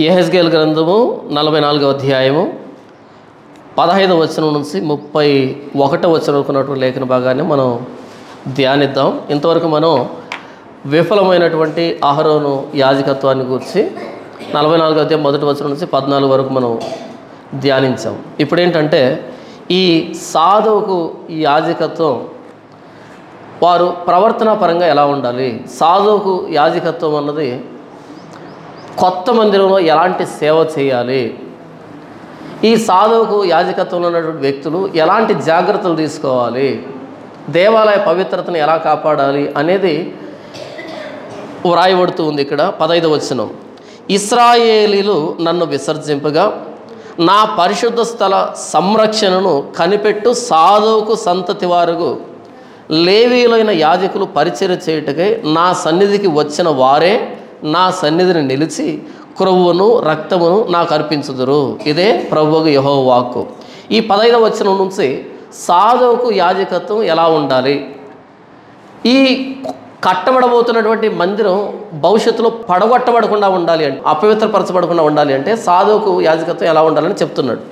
యెహెజ్కేలు గ్రంథము 44వ అధ్యాయము 15వ వచనం నుంచి 31వ వచనం వరకు ఉన్నటువంటి లేఖన భాగాన్ని మనం ధ్యానిద్దాం. ఇంతవరకు మనం విఫలమైనటువంటి అహరోను యాజకత్వాన్ని గురించి 44వ అధ్యాయం మొదటి వచనం నుంచి 14 వరకు మనం ధ్యానించాం. ఇప్పుడు ఏంటంటే ఈ సాధువుకు ఈ యాజకత్వం వారు ప్రవర్తన పరంగా ఎలా ఉండాలి, సాధువుకు యాజకత్వం అన్నది కొత్త మందిరంలో ఎలాంటి సేవ చేయాలి, ఈ సాధువుకు యాజకత్వంలో ఉన్నటువంటి వ్యక్తులు ఎలాంటి జాగ్రత్తలు తీసుకోవాలి, దేవాలయ పవిత్రతను ఎలా కాపాడాలి అనేది వ్రాయబడుతూ ఉంది. ఇక్కడ 15వ వచనం, ఇశ్రాయేలీలు నన్ను విసర్జింపగా నా పరిశుద్ధ స్థల సంరక్షణను కనిపెట్టు సాధువుకు సంతతి వారు లేవీయులైన యాజకులు పరిచర్య చేయుటకై నా సన్నిధికి వచ్చిన వారే నా సన్నిధిని నిలిచి క్రొవ్వును రక్తమును నాకు అర్పించుదురు. ఇదే ప్రభువుకు యెహోవా వాక్కు. ఈ 15వ వచనం నుంచి సాధువుకు యాజకత్వం ఎలా ఉండాలి, ఈ కట్టబడబోతున్నటువంటి మందిరం భవిష్యత్తులో పడగొట్టబడకుండా ఉండాలి అంటే, అపవిత్రపరచబడకుండా ఉండాలి అంటే సాధువుకు యాజకత్వం ఎలా ఉండాలని చెప్తున్నాడు.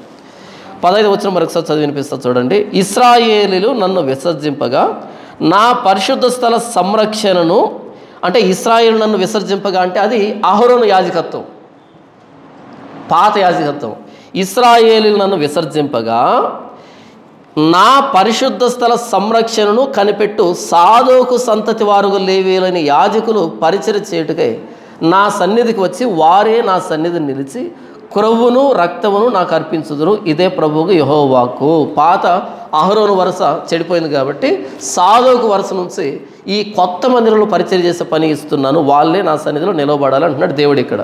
15వ వచనం మరొకసారి చదివి వినిపిస్తా చూడండి. ఇశ్రాయేలీలు నన్ను విసర్జింపగా నా పరిశుద్ధ స్థల సంరక్షణను, అంటే ఇశ్రాయేలు నన్ను విసర్జింపగా అంటే అది అహరోను యాజకత్వం, పాత యాజకత్వం. ఇశ్రాయేలీలు నన్ను విసర్జింపగా నా పరిశుద్ధ స్థల సంరక్షణను కనిపెట్టు సాధువుకు సంతతి వారు లేవీయులైన యాజకులు పరిచర్య చేయుటకై నా సన్నిధికి వచ్చి వారే నా సన్నిధిని నిలిచి క్రొవ్వును రక్తమును నాకు అర్పించుదురు. ఇదే ప్రభువుకు యెహోవా వాక్కు. పాత అహరోను వరుస చెడిపోయింది కాబట్టి సాధువుకు వరుస నుంచి ఈ కొత్త మందిరంలో పరిచర్య చేసే పని ఇస్తున్నాను, వాళ్ళే నా సన్నిధిలో నిలవబడాలి అంటున్నాడు దేవుడు. ఇక్కడ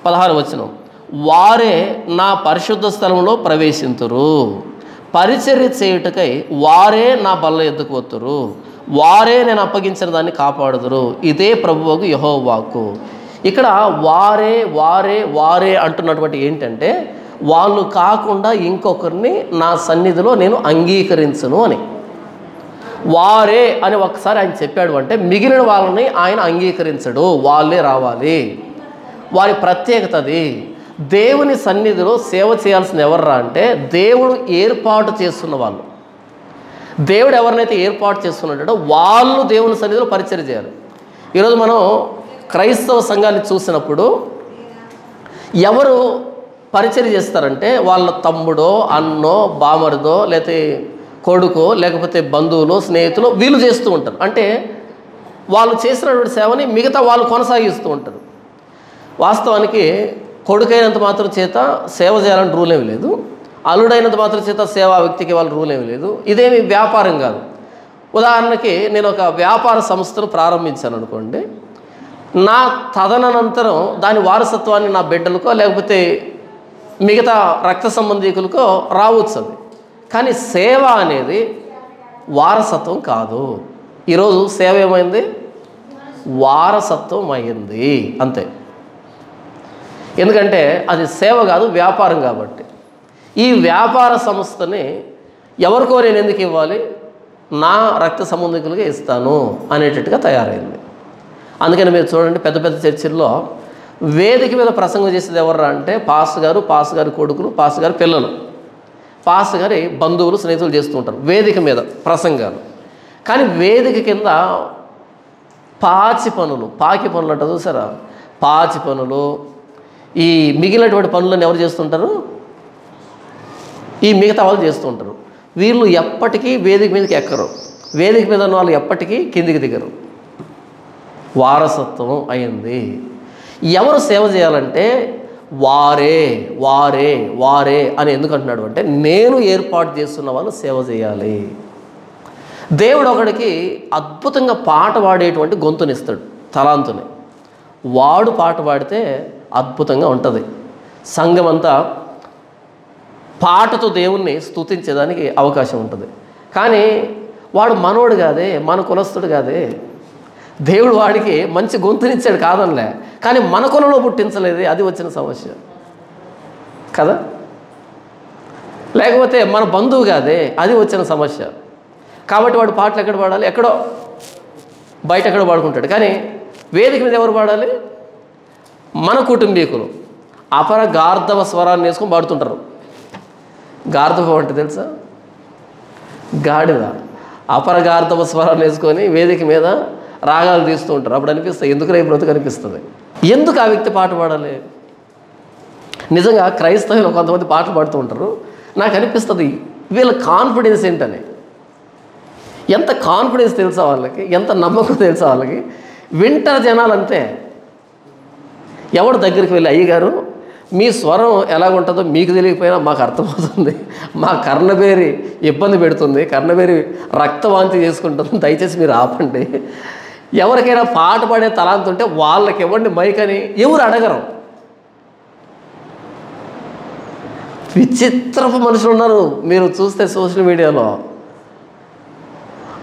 16వ వచనం, వారే నా పరిశుద్ధ స్థలంలో ప్రవేశింతురు, పరిచర్య చేయుటకై వారే నా బల్ల ఎద్దుకు వత్తురు, వారే నేను అప్పగించిన దాన్ని కాపాడుదురు. ఇదే ప్రభువుకు యెహోవా వాక్కు. ఇక్కడ వారే వారే వారే అంటున్నటువంటి ఏంటంటే వాళ్ళు కాకుండా ఇంకొకరిని నా సన్నిధిలో నేను అంగీకరించను అని. వారే అని ఒకసారి ఆయన చెప్పాడు అంటే మిగిలిన వాళ్ళని ఆయన అంగీకరించడు, వాళ్ళే రావాలి. వారి ప్రత్యేకత అది. దేవుని సన్నిధిలో సేవ చేయాల్సింది ఎవర్రా అంటే దేవుడు ఏర్పాటు చేస్తున్న వాళ్ళు. దేవుడు ఎవరినైతే ఏర్పాటు చేస్తున్నాడో వాళ్ళు దేవుని సన్నిధిలో పరిచర్య చేయాలి. ఈరోజు మనం క్రైస్తవ సంఘాన్ని చూసినప్పుడు ఎవరు పరిచర్య చేస్తారంటే వాళ్ళ తమ్ముడో అన్నో బామరిదో లేకపోతే కొడుకో లేకపోతే బంధువులు స్నేహితులు వీళ్ళు చేస్తూ ఉంటారు. అంటే వాళ్ళు చేసినటువంటి సేవని మిగతా వాళ్ళు కొనసాగిస్తూ ఉంటారు. వాస్తవానికి కొడుకైనంత మాత్రం చేత సేవ చేయాలని రూల్ ఏమి లేదు, అల్లుడైనంత మాత్రం చేత సేవ ఆ వ్యక్తికి వాళ్ళ రూల్ ఏమి లేదు. ఇదేమి వ్యాపారం కాదు. ఉదాహరణకి నేను ఒక వ్యాపార సంస్థను ప్రారంభించాను అనుకోండి, నా తదనంతరం దాని వారసత్వాన్ని నా బిడ్డలకో లేకపోతే మిగతా రక్త సంబంధీకులకో రావచ్చు అది. కానీ సేవ అనేది వారసత్వం కాదు. ఈరోజు సేవ ఏమైంది? వారసత్వం అయింది అంతే. ఎందుకంటే అది సేవ కాదు, వ్యాపారం. కాబట్టి ఈ వ్యాపార సంస్థని ఎవరికో నేను ఎందుకు ఇవ్వాలి, నా రక్త సంబంధికులుగా ఇస్తాను అనేటట్టుగా తయారైంది. అందుకని మీరు చూడండి, పెద్ద పెద్ద చర్చిల్లో వేదిక మీద ప్రసంగం చేసేది ఎవర్రా అంటే పాస్టర్ గారు, పాస్టర్ గారి కొడుకులు, పాస్టర్ గారి పిల్లలు, పాస్టర్ గారి బంధువులు స్నేహితులు చేస్తూ ఉంటారు వేదిక మీద ప్రసంగాలు. కానీ వేదిక కింద పాకి పనులు అంటారు చూసారా, పాచి పనులు, ఈ మిగిలినటువంటి పనులను ఎవరు చేస్తుంటారు? ఈ మిగతా వాళ్ళు చేస్తూ ఉంటారు. వీళ్ళు ఎప్పటికీ వేదిక మీదకి ఎక్కరు, వేదిక మీద ఉన్న వాళ్ళు ఎప్పటికీ కిందికి దిగరు. వారసత్వం అయింది. ఎవరు సేవ చేయాలంటే వారే వారే వారే అని ఎందుకు అంటున్నాడు అంటే నేను ఏర్పాటు చేస్తున్న వాళ్ళు సేవ చేయాలి. దేవుడు ఒకడికి అద్భుతంగా పాట పాడేటువంటి గొంతునిస్తాడు, తలాంతుని. వాడు పాట పాడితే అద్భుతంగా ఉంటుంది. సంఘం అంతా పాటతో దేవుణ్ణి స్తుతించేదానికి అవకాశం ఉంటుంది. కానీ వాడు మనోడు కాదే, మన కులస్తుడు కాదే. దేవుడు వాడికి మంచి గొంతునిచ్చాడు కాదనిలే, కానీ మన కులంలో పుట్టించలేదు. అది వచ్చిన సమస్య కదా. లేకపోతే మన బంధువు కాదే, అది వచ్చిన సమస్య. కాబట్టి వాడు పాటలు ఎక్కడ పాడాలి? ఎక్కడో బయట ఎక్కడో పాడుకుంటాడు. కానీ వేదిక మీద ఎవరు పాడాలి? మన కుటుంబీకులు. అపర గార్ధవ స్వరాన్ని వేసుకొని పాడుతుంటారు. గార్ధవం అంటే తెలుసా? గాడిద. అపర గార్ధవ స్వరాన్ని వేసుకొని వేదిక మీద రాగాలు తీస్తూ ఉంటారు. అప్పుడు అనిపిస్తుంది ఎందుకు రేపు బ్రతుకు అనిపిస్తుంది. ఎందుకు ఆ వ్యక్తి పాట పాడాలి? నిజంగా క్రైస్తవులు కొంతమంది పాటలు పాడుతూ ఉంటారు. నాకు అనిపిస్తుంది వీళ్ళ కాన్ఫిడెన్స్ ఏంటని. ఎంత కాన్ఫిడెన్స్ తెలుసా వాళ్ళకి, ఎంత నమ్మకం తెలుసా వాళ్ళకి. వింటారు జనాలు అంతే. ఎవడు దగ్గరికి వెళ్ళి అయ్యగారు మీ స్వరం ఎలాగుంటుందో మీకు తెలియకపోయినా మాకు అర్థమవుతుంది, మా కర్ణబేరి ఇబ్బంది పెడుతుంది, కర్ణబేరి రక్తవాంతి చేసుకుంటుంది, దయచేసి మీరు ఆపండి. ఎవరికైనా పాట పాడే తలాంత ఉంటే వాళ్ళకి ఇవ్వండి మైక్ అని ఎవరు అడగరు. విచిత్రపు మనుషులు ఉన్నారు మీరు చూస్తే సోషల్ మీడియాలో.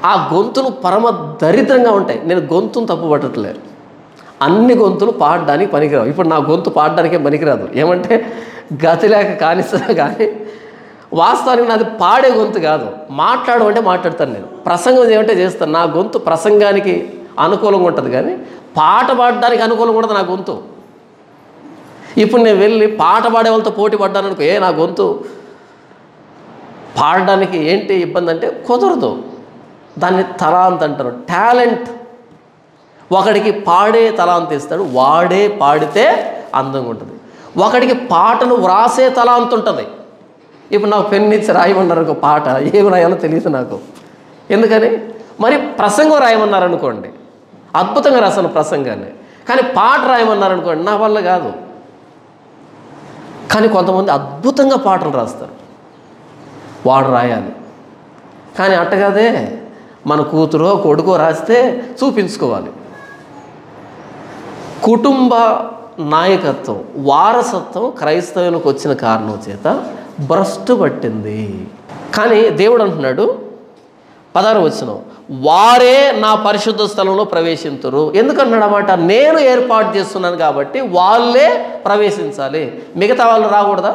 ఆ గొంతులు పరమ దరిద్రంగా ఉంటాయి. నేను గొంతును తప్పు పట్టట్లేదు, అన్ని గొంతులు పాడడానికి పనికిరావు. ఇప్పుడు నా గొంతు పాడడానికే పనికిరాదు, ఏమంటే గతి లేక కానిస్తా. కానీ వాస్తవానికి నాది పాడే గొంతు కాదు, మాట్లాడమంటే మాట్లాడతాను. నేను ప్రసంగం చేయమంటే చేస్తాను. నా గొంతు ప్రసంగానికి అనుకూలంగా ఉంటుంది, కానీ పాట పాడడానికి అనుకూలంగా ఉంటుంది నా గొంతు. ఇప్పుడు నేను వెళ్ళి పాట పాడే వాళ్ళతో పోటీ పడ్డాను అనుకో, నా గొంతు పాడడానికి ఏంటి ఇబ్బంది అంటే కుదరదు. దాన్ని తలాంత్ అంటారు, టాలెంట్. ఒకడికి పాడే తలాంత్ ఇస్తాడు, వాడే పాడితే అందంగా ఉంటుంది. ఒకడికి పాటలు వ్రాసే తలాంత్ ఉంటుంది. ఇప్పుడు నాకు పెన్ను ఇచ్చి రాయమన్నారు ఒక పాట, ఏమి రాయాలో తెలియదు నాకు. ఎందుకని మరి ప్రసంగం రాయమన్నారనుకోండి, అద్భుతంగా రాశాను ప్రసంగాన్ని. కానీ పాట రాయమన్నారనుకోండి నా వల్ల కాదు. కానీ కొంతమంది అద్భుతంగా పాటలు రాస్తారు, వాడు రాయాలి. కానీ అట్టగాదే మన కూతురో కొడుకో రాస్తే చూపించుకోవాలి. కుటుంబ నాయకత్వం, వారసత్వం క్రైస్తవులకు వచ్చిన కారణం చేత భ్రష్టు పట్టింది. కానీ దేవుడు అంటున్నాడు 16వ వచనం, వారే నా పరిశుద్ధ స్థలంలో ప్రవేశింతురు. ఎందుకన్నాడు అన్నమాట? నేను ఏర్పాటు చేస్తున్నాను కాబట్టి వాళ్ళే ప్రవేశించాలి, మిగతా వాళ్ళు రాకూడదా?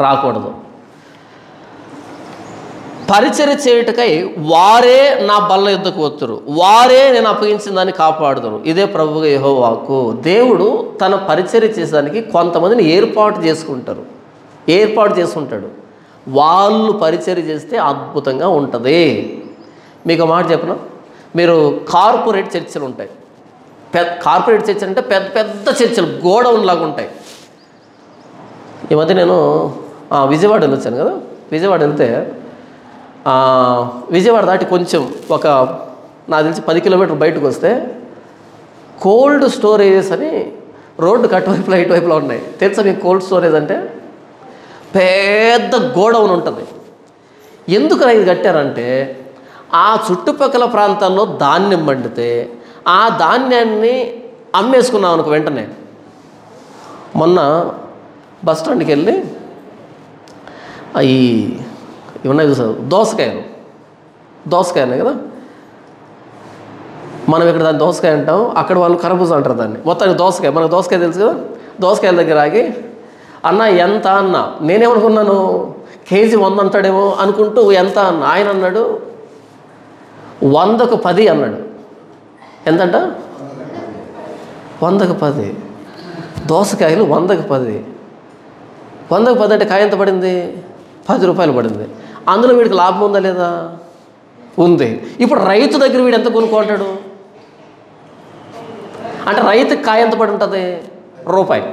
రాకూడదు. పరిచర్య చేయుటకై వారే నా బల్ల యుద్ధకు వత్తురు, వారే నేను అప్పగించిన దాన్ని కాపాడుదురు. ఇదే ప్రభువుగా యెహోవా వాక్కు. దేవుడు తన పరిచర్య చేసేదానికి కొంతమందిని ఏర్పాటు చేసుకుంటాడు. వాళ్ళు పరిచర్య చేస్తే అద్భుతంగా ఉంటుంది. మీకు మాట చెప్పనా, మీరు కార్పొరేట్ చర్చలు ఉంటాయి. కార్పొరేట్ చర్చలు అంటే పెద్ద పెద్ద చర్చలు, గోడౌన్ లాగా ఉంటాయి. ఈ మధ్య నేను విజయవాడ వెళ్ళొచ్చాను కదా. విజయవాడ వెళ్తే విజయవాడ దాటి కొంచెం ఒక నాకు తెలిసి 10 కిలోమీటర్లు బయటకు వస్తే కోల్డ్ స్టోరేజెస్ అని రోడ్డు అటువైపులో ఇటువైపులో ఉన్నాయి. తెలుసా మీకు కోల్డ్ స్టోరేజ్ అంటే? పెద్ద గోడౌన్ ఉంటుంది. ఎందుకు ఇది కట్టారంటే ఆ చుట్టుపక్కల ప్రాంతాల్లో ధాన్యం పండితే ఆ ధాన్యాన్ని అమ్మేసుకున్నాం అనుకో వెంటనే. మొన్న బస్ స్టాండ్కి వెళ్ళి ఇవన్నీ చూసారు, దోసకాయనే కదా మనం ఇక్కడ దాన్ని దోసకాయ అంటాం, అక్కడ వాళ్ళు కరబూజ అంటారు దాన్ని. మొత్తానికి దోసకాయ, మనకు దోసకాయ తెలుసు కదా. దోసకాయల దగ్గర ఆగి అన్న ఎంత అన్న, నేనేమనుకున్నాను కేజీ 100 అంటాడేమో అనుకుంటూ ఎంత అన్న. ఆయన అన్నాడు 100కు 10 అన్నాడు. ఎంతంట? 100కు 10 దోసకాయలు 100కు 10. 100కు 10 అంటే కాయ ఎంత పడింది? 10 రూపాయలు పడింది. అందులో వీడికి లాభం ఉందా లేదా? ఉంది. ఇప్పుడు రైతు దగ్గర వీడు ఎంత కొనుక్కుంటాడు అంటే రైతుకి కాయ ఎంత పడి ఉంటుంది? రూపాయి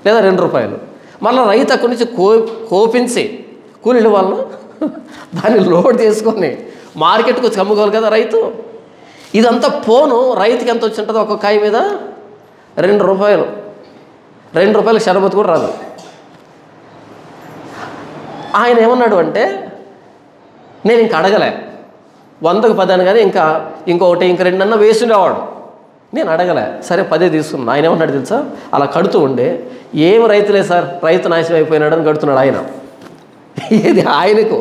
లేదా 2 రూపాయలు. మళ్ళీ రైతు అక్కడి నుంచి కోపించి కూలీల వాళ్ళు దాన్ని లోడ్ చేసుకొని మార్కెట్కి వచ్చి అమ్ముకోవాలి కదా రైతు. ఇదంతా పోను రైతుకి ఎంత వచ్చి ఉంటుంది? ఒక్కొక్క కాయ మీద 2 రూపాయలు. 2 రూపాయలకు షరబత్ కూడా రాదు. ఆయన ఏమన్నాడు అంటే నేను ఇంక అడగలే, 100కు 10 అని, కానీ ఇంకొకటి 2 అన్న వేసి ఉండేవాడు. నేను అడగలే, సరే 10 తీసుకున్నాను. ఆయన ఏమన్నాడు తెలుసా? అలా కడుతూ ఉండే ఏం రైతులే సార్, రైతు నాశనం అయిపోయినాడు అని కడుతున్నాడు ఆయన. ఏది ఆయనకు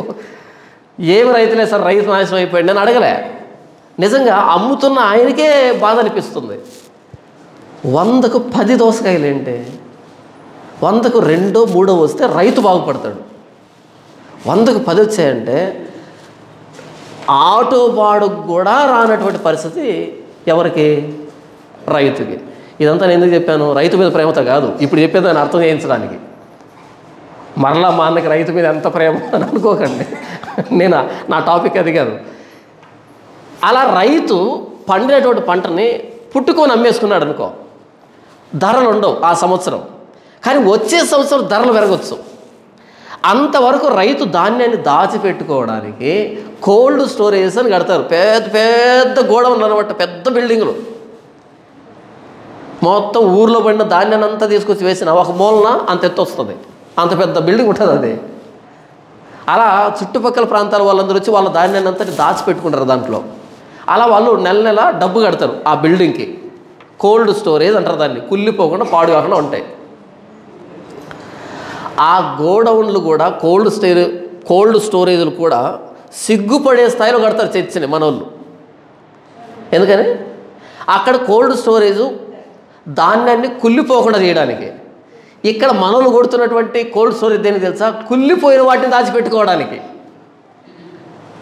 ఏమి రైతులే సార్, రైతు నాశనం అయిపోయాడు అని అడగలే. నిజంగా అమ్ముతున్న ఆయనకే బాధ అనిపిస్తుంది. 100కు 10 దోసకాయలు ఏంటి? 100కు 2, 3 వస్తే రైతు బాగుపడతాడు. 100కు 10 వచ్చాయంటే ఆటో బాడుకు కూడా రానటువంటి పరిస్థితి ఎవరికి? రైతుకి. ఇదంతా నేను ఎందుకు చెప్పాను? రైతు మీద ప్రేమతో కాదు, ఇప్పుడు చెప్పేదాన్ని అర్థం చేయించడానికి. మరలా మా అన్నకి రైతు మీద ఎంత ప్రేమ అని అనుకోకండి, నా టాపిక్ అది కాదు. అలా రైతు పండినటువంటి పంటని పుట్టుకొని అమ్మేసుకున్నాడు అనుకో, ధరలు ఉండవు ఆ సంవత్సరం, కానీ వచ్చే సంవత్సరం ధరలు పెరగచ్చు. అంతవరకు రైతు ధాన్యాన్ని దాచిపెట్టుకోవడానికి కోల్డ్ స్టోరేజ్ అని కడతారు. పెద్ద పెద్ద గోడౌన్లు అనమాట, పెద్ద బిల్డింగులు. మొత్తం ఊర్లో పడిన ధాన్యాన్ని అంతా తీసుకొచ్చి వేసిన ఒక మూలన అంత ఎత్తు వస్తుంది, అంత పెద్ద బిల్డింగ్ ఉంటుంది అది. అలా చుట్టుపక్కల ప్రాంతాల వాళ్ళందరూ వచ్చి వాళ్ళ ధాన్యాన్ని అంతా దాచిపెట్టుకుంటారు దాంట్లో. అలా వాళ్ళు నెల నెల డబ్బు కడతారు ఆ బిల్డింగ్కి. కోల్డ్ స్టోరేజ్ అంటారు దాన్ని, కుళ్ళిపోకుండా పాడు కాకుండా ఉంటాయి. ఆ గోడౌన్లు కూడా కోల్డ్ స్టోరేజ్లు కూడా సిగ్గుపడే స్థాయిలో కడతారు చర్చిని మనోళ్ళు. ఎందుకని? అక్కడ కోల్డ్ స్టోరేజు ధాన్యాన్ని కుళ్ళిపోకుండా చేయడానికి. ఇక్కడ మనోళ్ళు కొడుతున్నటువంటి కోల్డ్ స్టోరేజ్ దేనికి తెలుసా? కుళ్ళిపోయిన వాటిని దాచిపెట్టుకోవడానికి.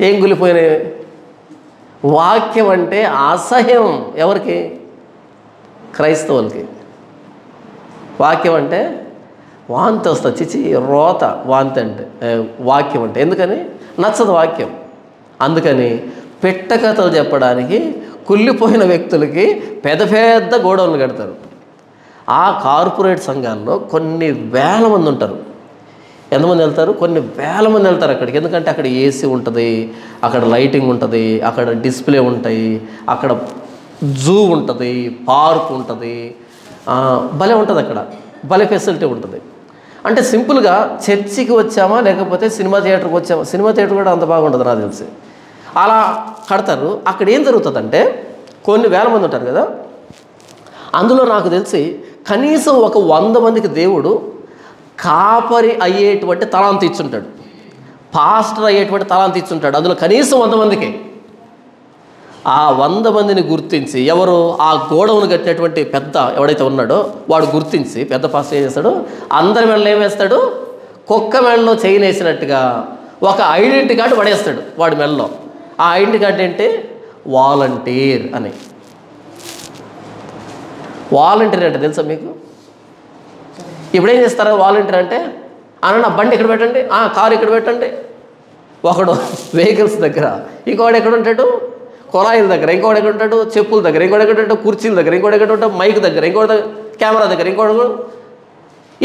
ఏం కుళ్ళిపోయినాయి? వాక్యం అంటే అసహ్యం. ఎవరికి? క్రైస్తవులకి. వాక్యం అంటే వాంతి వస్తుంది, చిచి రోత వాంతి అంటే వాక్యం అంటే. ఎందుకని? నచ్చదు వాక్యం. అందుకని పెట్టకథలు చెప్పడానికి కుళ్ళిపోయిన వ్యక్తులకి పెద్ద పెద్ద గోడౌన్లు కడతారు. ఆ కార్పొరేట్ సంఘాల్లో కొన్ని వేల మంది ఉంటారు. ఎంతమంది వెళ్తారు? కొన్ని వేల మంది వెళ్తారు అక్కడికి. ఎందుకంటే అక్కడ ఏసీ ఉంటుంది, అక్కడ లైటింగ్ ఉంటుంది, అక్కడ డిస్ప్లే ఉంటాయి, అక్కడ జూ ఉంటుంది, పార్క్ ఉంటుంది, భలే ఉంటుంది అక్కడ, భలే ఫెసిలిటీ ఉంటుంది. అంటే సింపుల్గా చర్చికి వచ్చామా లేకపోతే సినిమా థియేటర్కి వచ్చామా? సినిమా థియేటర్ కూడా అంత బాగుంటుంది నాకు తెలిసి. అలా కడతారు. అక్కడ ఏం జరుగుతుందంటే కొన్ని వేల మంది ఉంటారు కదా, అందులో నాకు తెలిసి కనీసం ఒక 100 మందికి దేవుడు కాపరి అయ్యేటువంటి తలాంతు ఇచ్చుంటాడు, పాస్టర్ అయ్యేటువంటి తలాంతు ఇచ్చుంటాడు. అందులో కనీసం 100 మందికి. ఆ 100 మందిని గుర్తించి ఎవరు? ఆ గోడౌను కట్టినటువంటి పెద్ద ఎవడైతే ఉన్నాడో వాడు గుర్తించి పెద్ద పాస్టర్ ఏం చేస్తాడు? అందరి మెడలో ఏం వేస్తాడు? కుక్క మెడలో చైన్ వేసినట్టుగా ఒక ఐడెంటిటీ కార్డు పడేస్తాడు వాడి మెడలో. ఆ ఐడెంటిటీ కార్డు ఏంటి? వాలంటీర్ అని. వాలంటీర్ అంటే తెలుసా మీకు? ఇప్పుడేం చేస్తారు వాలంటీర్ అంటే? అన్న బండి ఇక్కడ పెట్టండి, కారు ఇక్కడ పెట్టండి. ఒకడు వెహికల్స్ దగ్గర, ఇంకోడు ఎక్కడ ఉంటాడు? కొలాయిల దగ్గర, ఇంకోటి ఎక్కడ ఉంటాడు? చెప్పుల దగ్గర, ఇంకోటి ఎక్కడ ఉంటాడు? కుర్చీల దగ్గర, ఇంకోటి ఎక్కడ ఉంటాడు? మైక్ దగ్గర, ఇంకోటి దగ్గర కెమెరా దగ్గర, ఇంకోటి.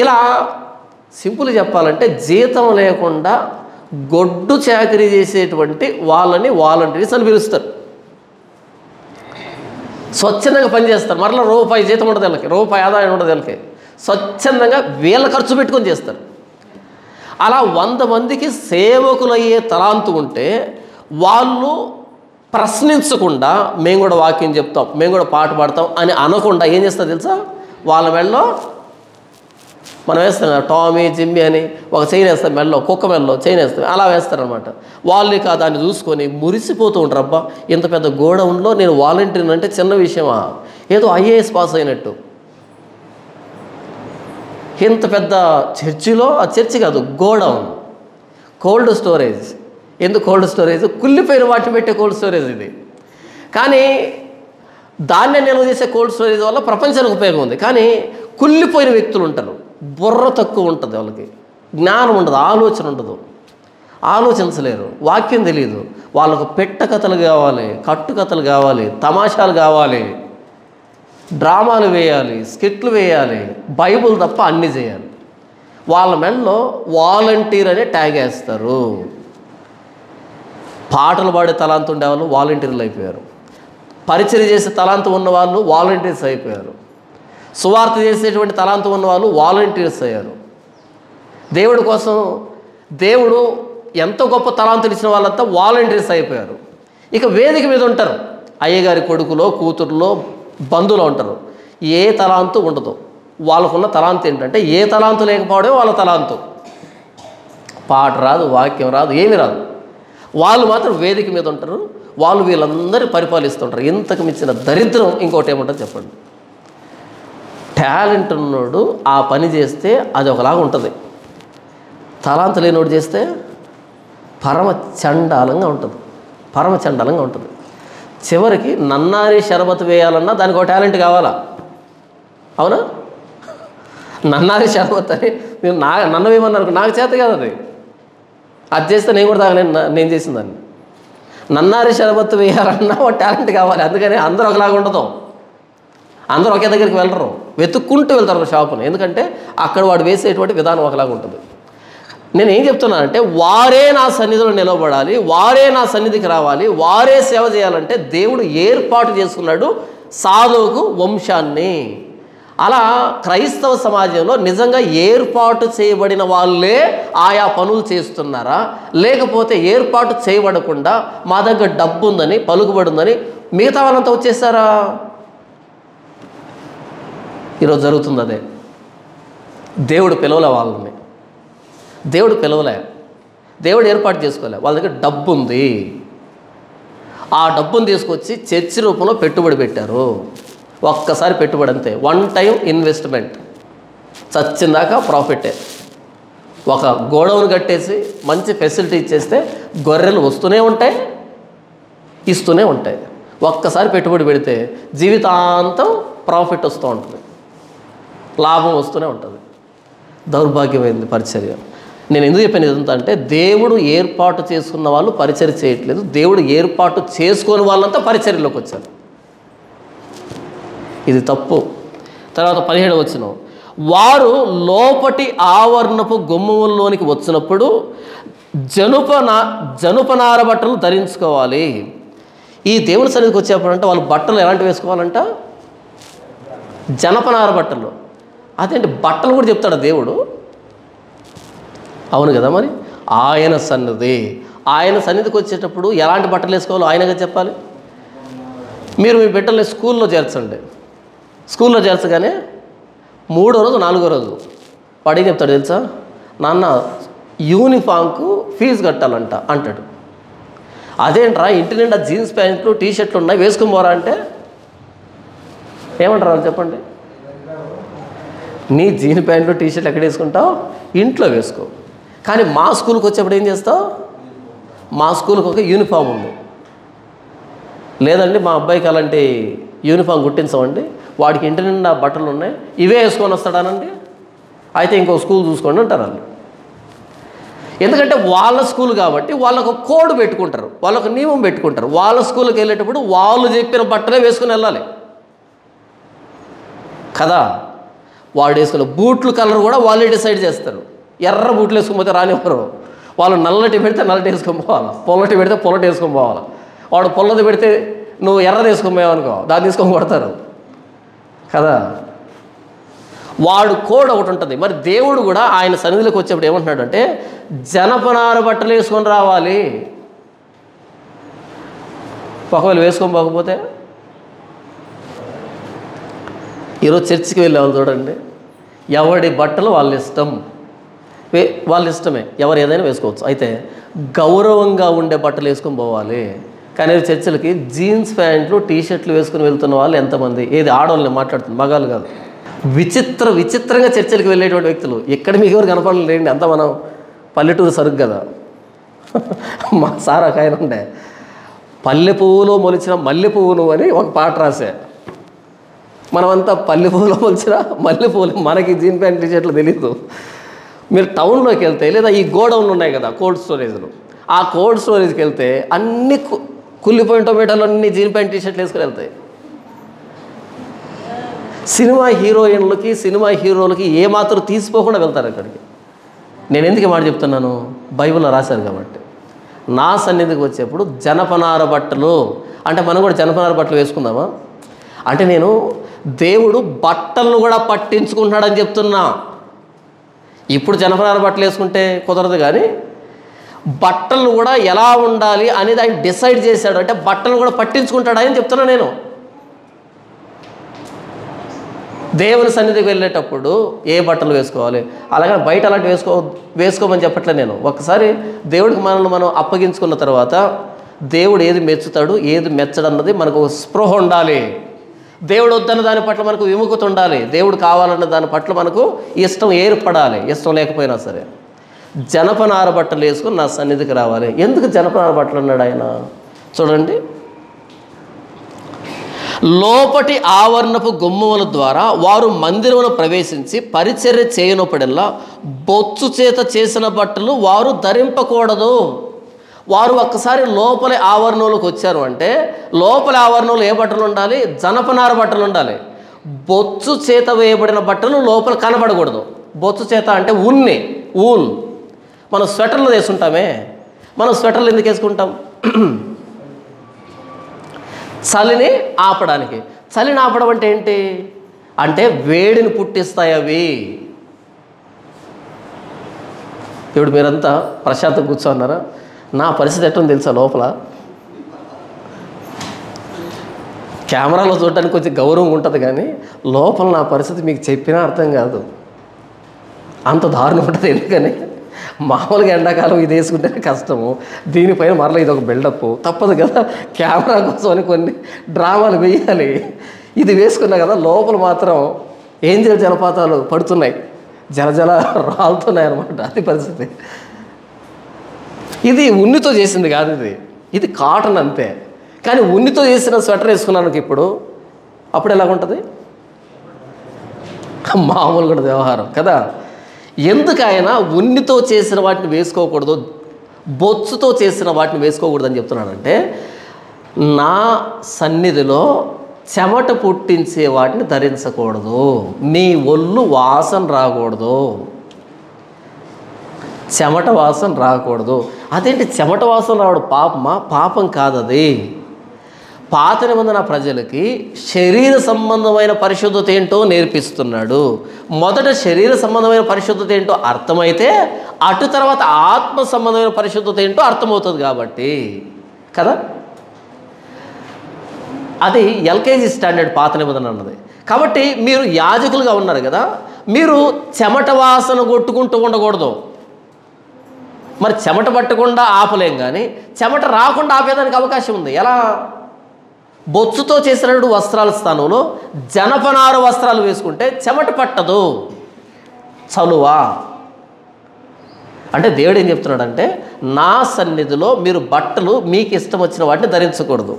ఇలా సింపుల్ చెప్పాలంటే జీతం లేకుండా గొడ్డు చాకరీ చేసేటువంటి వాళ్ళని వాలంటీర్స్ అని పిలుస్తారు. స్వచ్ఛందంగా పనిచేస్తారు. మరలా రూపాయి జీతం ఉండదు వీళ్ళకి, రూపాయి ఆదాయం ఉండదు వీళ్ళకి. స్వచ్ఛందంగా వీళ్ళ ఖర్చు పెట్టుకొని చేస్తారు. అలా 100 మందికి సేవకులయ్యే తలాంతు ఉంటే వాళ్ళు ప్రశ్నించకుండా మేము కూడా వాక్యం చెప్తాం, మేము కూడా పాట పాడతాం అని అనకుండా ఏం చేస్తారు తెలుసా? వాళ్ళ మెడలో మనం వేస్తాం కదా టామీ జిమ్మి అని ఒక చైన్ వేస్తాం మెడలో, కుక్క మెడలో చైన్ వేస్తాం, అలా వేస్తారనమాట. వాళ్ళు ఇక దాన్ని చూసుకొని మురిసిపోతూ ఉంటారు. అబ్బా ఇంత పెద్ద గోడౌన్లో నేను వాలంటీర్ అంటే చిన్న విషయమా? ఏదో ఐఏఎస్ పాస్ అయినట్టు. ఇంత పెద్ద చర్చిలో, ఆ చర్చి కాదు గోడౌన్, కోల్డ్ స్టోరేజ్. ఎందుకు కోల్డ్ స్టోరేజ్? కుళ్ళిపోయిన వాటిని పెట్టే కోల్డ్ స్టోరేజ్ ఇది. కానీ ధాన్యం నిల్వ చేసే కోల్డ్ స్టోరేజ్ వల్ల ప్రపంచానికి ఉపయోగం ఉంది. కానీ కుళ్ళిపోయిన వ్యక్తులు ఉంటారు, బుర్ర తక్కువ ఉంటుంది, వాళ్ళకి జ్ఞానం ఉండదు, ఆలోచన ఉండదు, ఆలోచించలేరు, వాక్యం తెలియదు. వాళ్ళకు పెట్టకథలు కావాలి, కట్టుకథలు కావాలి, తమాషాలు కావాలి, డ్రామాలు వేయాలి, స్కిట్లు వేయాలి, బైబుల్ తప్ప అన్నీ చేయాలి. వాళ్ళ మెడలో వాలంటీర్ అనే ట్యాగ్ వేస్తారు. పాటలు పాడే తలాంతు ఉండేవాళ్ళు వాలంటీర్లు అయిపోయారు, పరిచయం చేసే తలాంతు ఉన్నవాళ్ళు వాలంటీర్స్ అయిపోయారు, సువార్త చేసేటువంటి తలాంతు ఉన్నవాళ్ళు వాలంటీర్స్ అయ్యారు. దేవుడి కోసం దేవుడు ఎంతో గొప్ప తలాంతులు ఇచ్చిన వాళ్ళంతా వాలంటీర్స్ అయిపోయారు. ఇక వేదిక మీద ఉంటారు అయ్యగారి కొడుకులో, కూతురులో, బంధువులు ఉంటారు. ఏ తలాంతు ఉండదు. వాళ్ళకున్న తలాంతు ఏంటంటే ఏ తలాంతు లేకపోవడమే వాళ్ళ తలాంతు. పాట రాదు, వాక్యం రాదు, ఏమీ రాదు. వాళ్ళు మాత్రం వేదిక మీద ఉంటారు. వాళ్ళు వీళ్ళందరూ పరిపాలిస్తుంటారు. ఇంతకు మించిన దరిద్రం ఇంకోటి ఏముంటుంది చెప్పండి? టాలెంట్ ఉన్నోడు ఆ పని చేస్తే అది ఒకలాగా ఉంటుంది, తలాంతు లేనోడు చేస్తే పరమ చండాలంగా ఉంటుంది, పరమ చండాలంగా ఉంటుంది. చివరికి నన్నారి షరబత్ వేయాలన్నా దానికి ఒక టాలెంట్ కావాలా? అవునా? నన్నారి షర్బత్ అని మీరు నన్ను ఏమన్నారు, నాకు చేత కాదు అది చేస్తే నేను కూడా తాగలేను, నేను చేసిందాన్ని. నన్నారి షర్బత్ వేయాలన్నా ఒక టాలెంట్ కావాలి. అందుకని అందరూ ఒకలాగా ఉండదు, అందరూ ఒకే దగ్గరికి వెళ్ళరు, వెతుక్కుంటూ వెళ్తారు షాపుని. ఎందుకంటే అక్కడ వాడు వేసేటువంటి విధానం ఒకలాగా ఉంటుంది. నేను ఏం చెప్తున్నానంటే వారే నా సన్నిధిలో నిలబడాలి, వారే నా సన్నిధికి రావాలి, వారే సేవ చేయాలంటే దేవుడు ఏర్పాటు చేసుకున్నాడు సాధోకు వంశాన్ని. అలా క్రైస్తవ సమాజంలో నిజంగా ఏర్పాటు చేయబడిన వాళ్ళే ఆయా పనులు చేస్తున్నారా, లేకపోతే ఏర్పాటు చేయబడకుండా మా దగ్గర డబ్బు ఉందని, పలుకుబడి ఉందని మిగతా వాళ్ళంతా వచ్చేసారా? ఈరోజు జరుగుతుంది అదే. దేవుడు పిలవలే వాళ్ళని, దేవుడు పిలవలే, దేవుడు ఏర్పాటు చేసుకోలే. వాళ్ళ దగ్గర డబ్బు ఉంది, ఆ డబ్బును తీసుకొచ్చి చర్చి రూపంలో పెట్టుబడి పెట్టారు. ఒక్కసారి పెట్టుబడి అంతే, వన్ టైం ఇన్వెస్ట్మెంట్, చచ్చిందాకా ప్రాఫిటే. ఒక గోడౌన్ కట్టేసి మంచి ఫెసిలిటీ ఇచ్చేస్తే గొర్రెలు వస్తూనే ఉంటాయి, ఇస్తూనే ఉంటాయి. ఒక్కసారి పెట్టుబడి పెడితే జీవితాంతం ప్రాఫిట్ వస్తూ ఉంటుంది, లాభం వస్తూనే ఉంటుంది. దౌర్భాగ్యమైంది పరిచర్య. నేను ఎందుకు చెప్పాను ఇదంతా అంటే దేవుడు ఏర్పాటు చేసుకున్న వాళ్ళు పరిచర్య చేయట్లేదు, దేవుడు ఏర్పాటు చేసుకుని వాళ్ళంతా పరిచర్యలోకి వచ్చారు. ఇది తప్పు. తర్వాత 17వ వచనం, వారు లోపటి ఆవరణపు గుమ్మముల్లోనికి వచ్చినప్పుడు జనుపనార బట్టలు ధరించుకోవాలి. ఈ దేవుని సన్నిధికి వచ్చేప్పుడంటే వాళ్ళు బట్టలు ఎలాంటివి వేసుకోవాలంట? జనపనార బట్టలు. అదేంటి బట్టలు కూడా చెప్తాడు దేవుడు? అవును కదా. మరి ఆయన సన్నిధికి వచ్చేటప్పుడు ఎలాంటి బట్టలు వేసుకోవాలో ఆయనగా చెప్పాలి. మీరు మీ బిడ్డల్ని స్కూల్లో చేర్చండి, స్కూల్లో చేర్చగానే 3వ రోజు 4వ రోజు వాడు ఏం చెప్తాడు తెలుసా? నాన్న యూనిఫామ్కు ఫీజు కట్టాలంట అంటాడు. అదేంట్రా ఇంటి నిండా జీన్స్ ప్యాంట్లు టీషర్ట్లు ఉన్నాయి వేసుకొని పోరా అంటే ఏమంటారు వాళ్ళు చెప్పండి? నీ జీన్ ప్యాంట్లు టీషర్ట్లు ఎక్కడ వేసుకుంటావు? ఇంట్లో వేసుకో. కానీ మా స్కూల్కి వచ్చేప్పుడు ఏం చేస్తావు? మా స్కూల్కి ఒక యూనిఫామ్ ఉంది. లేదండి మా అబ్బాయికి అలాంటి యూనిఫామ్ కుట్టించమండి, వాడికి ఇంటి నిండా బట్టలు ఉన్నాయి, ఇవే వేసుకొని వస్తాడానండి, అయితే ఇంకో స్కూల్ చూసుకోండి అంటారు వాళ్ళు. ఎందుకంటే వాళ్ళ స్కూల్ కాబట్టి వాళ్ళకు కోడ్ పెట్టుకుంటారు, వాళ్ళకు నియమం పెట్టుకుంటారు. వాళ్ళ స్కూల్కి వెళ్ళేటప్పుడు వాళ్ళు చెప్పిన బట్టలే వేసుకుని వెళ్ళాలి కదా. వాడు వేసుకున్న బూట్లు కలర్ కూడా వాళ్ళే డిసైడ్ చేస్తారు. ఎర్ర బూట్లు వేసుకుపోతే రానివ్వరు, వాళ్ళు నల్లటి పెడితే నల్లటి వేసుకొని పోవాలి, పొల్లటి పెడితే పొల్లటి వేసుకొని పోవాలి. వాడు పొల్లది పెడితే నువ్వు ఎర్రది వేసుకొని పోయావు అనుకో, దాన్ని తీసుకొని కొడతారు కదా. వాడు కోడ్ ఒకటి ఉంటుంది. మరి దేవుడు కూడా ఆయన సన్నిధిలోకి వచ్చేప్పుడు ఏమంటున్నాడు అంటే జనపనార బట్టలు వేసుకొని రావాలి. ఒకవేళ వేసుకొని పోకపోతే ఈరోజు చర్చికి వెళ్ళేవాళ్ళు చూడండి, ఎవడి బట్టలు వాళ్ళ ఇష్టం, వాళ్ళ ఇష్టమే, ఎవరు ఏదైనా వేసుకోవచ్చు. అయితే గౌరవంగా ఉండే బట్టలు వేసుకొని పోవాలి. కానీ చర్చిలకి జీన్స్ ప్యాంట్లు టీషర్ట్లు వేసుకుని వెళ్తున్న వాళ్ళు ఎంతమంది? ఏది ఆడవాళ్ళని మాట్లాడుతుంది, మగాళ్ళు కాదు. విచిత్రంగా చర్చిలకు వెళ్ళేటువంటి వ్యక్తులు ఎక్కడ మీకు ఎవరు కనపడలేండి, అంతా మనం పల్లెటూరు సరుకు కదా. మా సార్ ఒక ఆయన ఉండే, పల్లె పువ్వులో మొలిచిన మల్లె పువ్వును అని ఒక పాట రాసే. మనమంతా పల్లె పువ్వులో మొలిచిన మల్లె పువ్వులు, మనకి జీన్ ప్యాంట్ టీషర్ట్లు తెలీదు. మీరు టౌన్లోకి వెళ్తే లేదా ఈ గోడౌన్లు ఉన్నాయి కదా కోల్డ్ స్టోరేజ్లు, ఆ కోల్డ్ స్టోరేజ్కి వెళ్తే అన్ని కుళ్ళిపోయిన టొమాటోలు అన్ని జీన్ ప్యాంట్ టీషర్ట్లు వేసుకొని వెళ్తాయి. సినిమా హీరోయిన్లకి సినిమా హీరోలకి ఏమాత్రం తీసిపోకుండా వెళ్తారు అక్కడికి. నేను ఎందుకు మాట చెప్తున్నాను? బైబిల్లో రాశారు కాబట్టి. నా సన్నిధికి వచ్చేప్పుడు జనపనార బట్టలు అంటే మనం కూడా జనపనార బట్టలు వేసుకుందామా అంటే నేను దేవుడు బట్టలను కూడా పట్టించుకుంటున్నాడని చెప్తున్నా. ఇప్పుడు జనపనార బట్టలు వేసుకుంటే కుదరదు, కానీ బట్టలు కూడా ఎలా ఉండాలి అనేది ఆయన డిసైడ్ చేశాడు. అంటే బట్టలు కూడా పట్టించుకుంటాడని చెప్తున్నా నేను. దేవుని సన్నిధికి వెళ్ళేటప్పుడు ఏ బట్టలు వేసుకోవాలి, అలాగే బయట అలాంటి వేసుకోమని చెప్పట్లే నేను. ఒకసారి దేవుడికి మనల్ని మనం అప్పగించుకున్న తర్వాత దేవుడు ఏది మెచ్చుతాడు ఏది మెచ్చడన్నది మనకు స్పృహ ఉండాలి. దేవుడు వద్దన్న దాని పట్ల మనకు విముఖత ఉండాలి, దేవుడు కావాలన్న దాని పట్ల మనకు ఇష్టం ఏర్పడాలి. ఇష్టం లేకపోయినా సరే జనపనార బట్టలు వేసుకొని నా సన్నిధికి రావాలి. ఎందుకు జనపనార బట్టలు అన్నాడు ఆయన? చూడండి, లోపటి ఆవరణపు గుమ్మముల ద్వారా వారు మందిరమును ప్రవేశించి పరిచర్య చేయనప్పుడల్లా బొచ్చు చేత చేసిన బట్టలు వారు ధరింపకూడదు. వారు ఒక్కసారి లోపలి ఆవరణలోకి వచ్చారు అంటే లోపలి ఆవరణలో ఏ బట్టలు ఉండాలి? జనపనార బట్టలు ఉండాలి. బొచ్చు చేత వేయబడిన బట్టలు లోపల కనబడకూడదు. బొచ్చు చేత అంటే ఊల్. మనం స్వెటర్లు వేసుకుంటామే. మనం స్వెటర్లు ఎందుకు వేసుకుంటాం? చలిని ఆపడానికి. చలిని ఆపడం అంటే ఏంటి? అంటే వేడిని పుట్టిస్తాయి అవి. ఇప్పుడు మీరంతా ప్రశాంతంగా కూర్చోన్నారా? నా పరిస్థితి ఎట్లా తెలుసా? లోపల కెమెరాలో చూడటానికి కొంచెం గౌరవం ఉంటుంది, కానీ లోపల నా పరిస్థితి మీకు చెప్పినా అర్థం కాదు, అంత దారుణం ఉంటుంది. ఎందుకని మామూలుగా ఎండాకాలం ఇది వేసుకుంటేనే కష్టము, దీనిపైన మరలా ఇది ఒక బిల్డప్ తప్పదు కదా. కెమెరా కోసం అని కొన్ని డ్రామాలు వేయాలి. ఇది వేసుకున్నా కదా, లోపల మాత్రం ఏంజల్ జలపాతాలు పడుతున్నాయి, జలజల రాలుతున్నాయి అన్నమాట. అది పరిస్థితి. ఇది ఉన్నితో చేసింది కాదు, ఇది కాటన్ అంతే. కానీ ఉన్నితో చేసిన స్వెటర్ వేసుకున్నాను ఇప్పుడు, అప్పుడు ఎలాగుంటుంది? మామూలుగా ఉంటుంది వ్యవహారం కదా. ఎందుకు ఆయన ఉన్నితో చేసిన వాటిని వేసుకోకూడదు, బొచ్చుతో చేసిన వాటిని వేసుకోకూడదు అని చెప్తున్నాడంటే, నా సన్నిధిలో చెమట పుట్టించే వాటిని ధరించకూడదు, నీ ఒళ్ళు వాసన రాకూడదు, చెమట వాసన రాకూడదు. అదేంటి చెమట వాసన రావడం పాపమా? పాపం కాదు అది. పాత నిబంధన ప్రజలకి శరీర సంబంధమైన పరిశుద్ధత ఏంటో నేర్పిస్తున్నాడు. మొదట శరీర సంబంధమైన పరిశుద్ధత ఏంటో అర్థమైతే అటు తర్వాత ఆత్మ సంబంధమైన పరిశుద్ధత ఏంటో అర్థమవుతుంది కాబట్టి కదా. అది ఎల్కేజీ స్టాండర్డ్ పాత నిబంధన అన్నది. కాబట్టి మీరు యాజకులుగా ఉన్నారు కదా, మీరు చెమట వాసన కొట్టుకుంటూ ఉండకూడదు. మరి చెమట పట్టకుండా ఆపలేం, కానీ చెమట రాకుండా ఆపేదానికి అవకాశం ఉంది. ఎలా? బొచ్చుతో చేసినటువంటి వస్త్రాల స్థానంలో జనపనార వస్త్రాలు వేసుకుంటే చెమట పట్టదు, చలువా. అంటే దేవుడు ఏం చెప్తున్నాడంటే, నా సన్నిధిలో మీరు బట్టలు మీకు ఇష్టం వచ్చిన వాటిని ధరించకూడదు.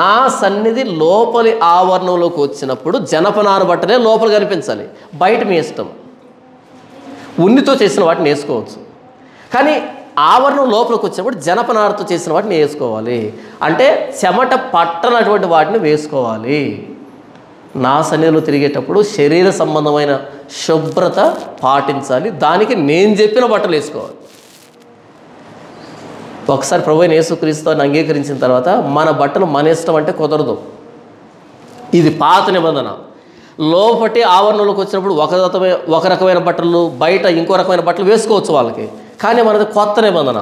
నా సన్నిధి లోపలి ఆవరణలోకి వచ్చినప్పుడు జనపనార బట్టలే లోపల కనిపించాలి, బయట మీ ఇష్టం. ఉన్నితో చేసిన వాటిని వేసుకోవచ్చు, కానీ ఆవరణం లోపలికి వచ్చినప్పుడు జనపనారతో చేసిన వాటిని వేసుకోవాలి. అంటే చెమట పట్టనటువంటి వాటిని వేసుకోవాలి. నా సన్నిధిలో తిరిగేటప్పుడు శరీర సంబంధమైన శుభ్రత పాటించాలి, దానికి నేను చెప్పిన బట్టలు వేసుకోవాలి. ఒకసారి ప్రభువైన యేసుక్రీస్తుని అంగీకరించిన తర్వాత మన బట్టలు మన ఇష్టం అంటే కుదరదు. ఇది పాత నిబంధన. లోపటి ఆవరణలోకి వచ్చినప్పుడు ఒక రకమైన బట్టలు, బయట ఇంకో రకమైన బట్టలు వేసుకోవచ్చు వాళ్ళకి. కానీ మనది కొత్త నిబంధన.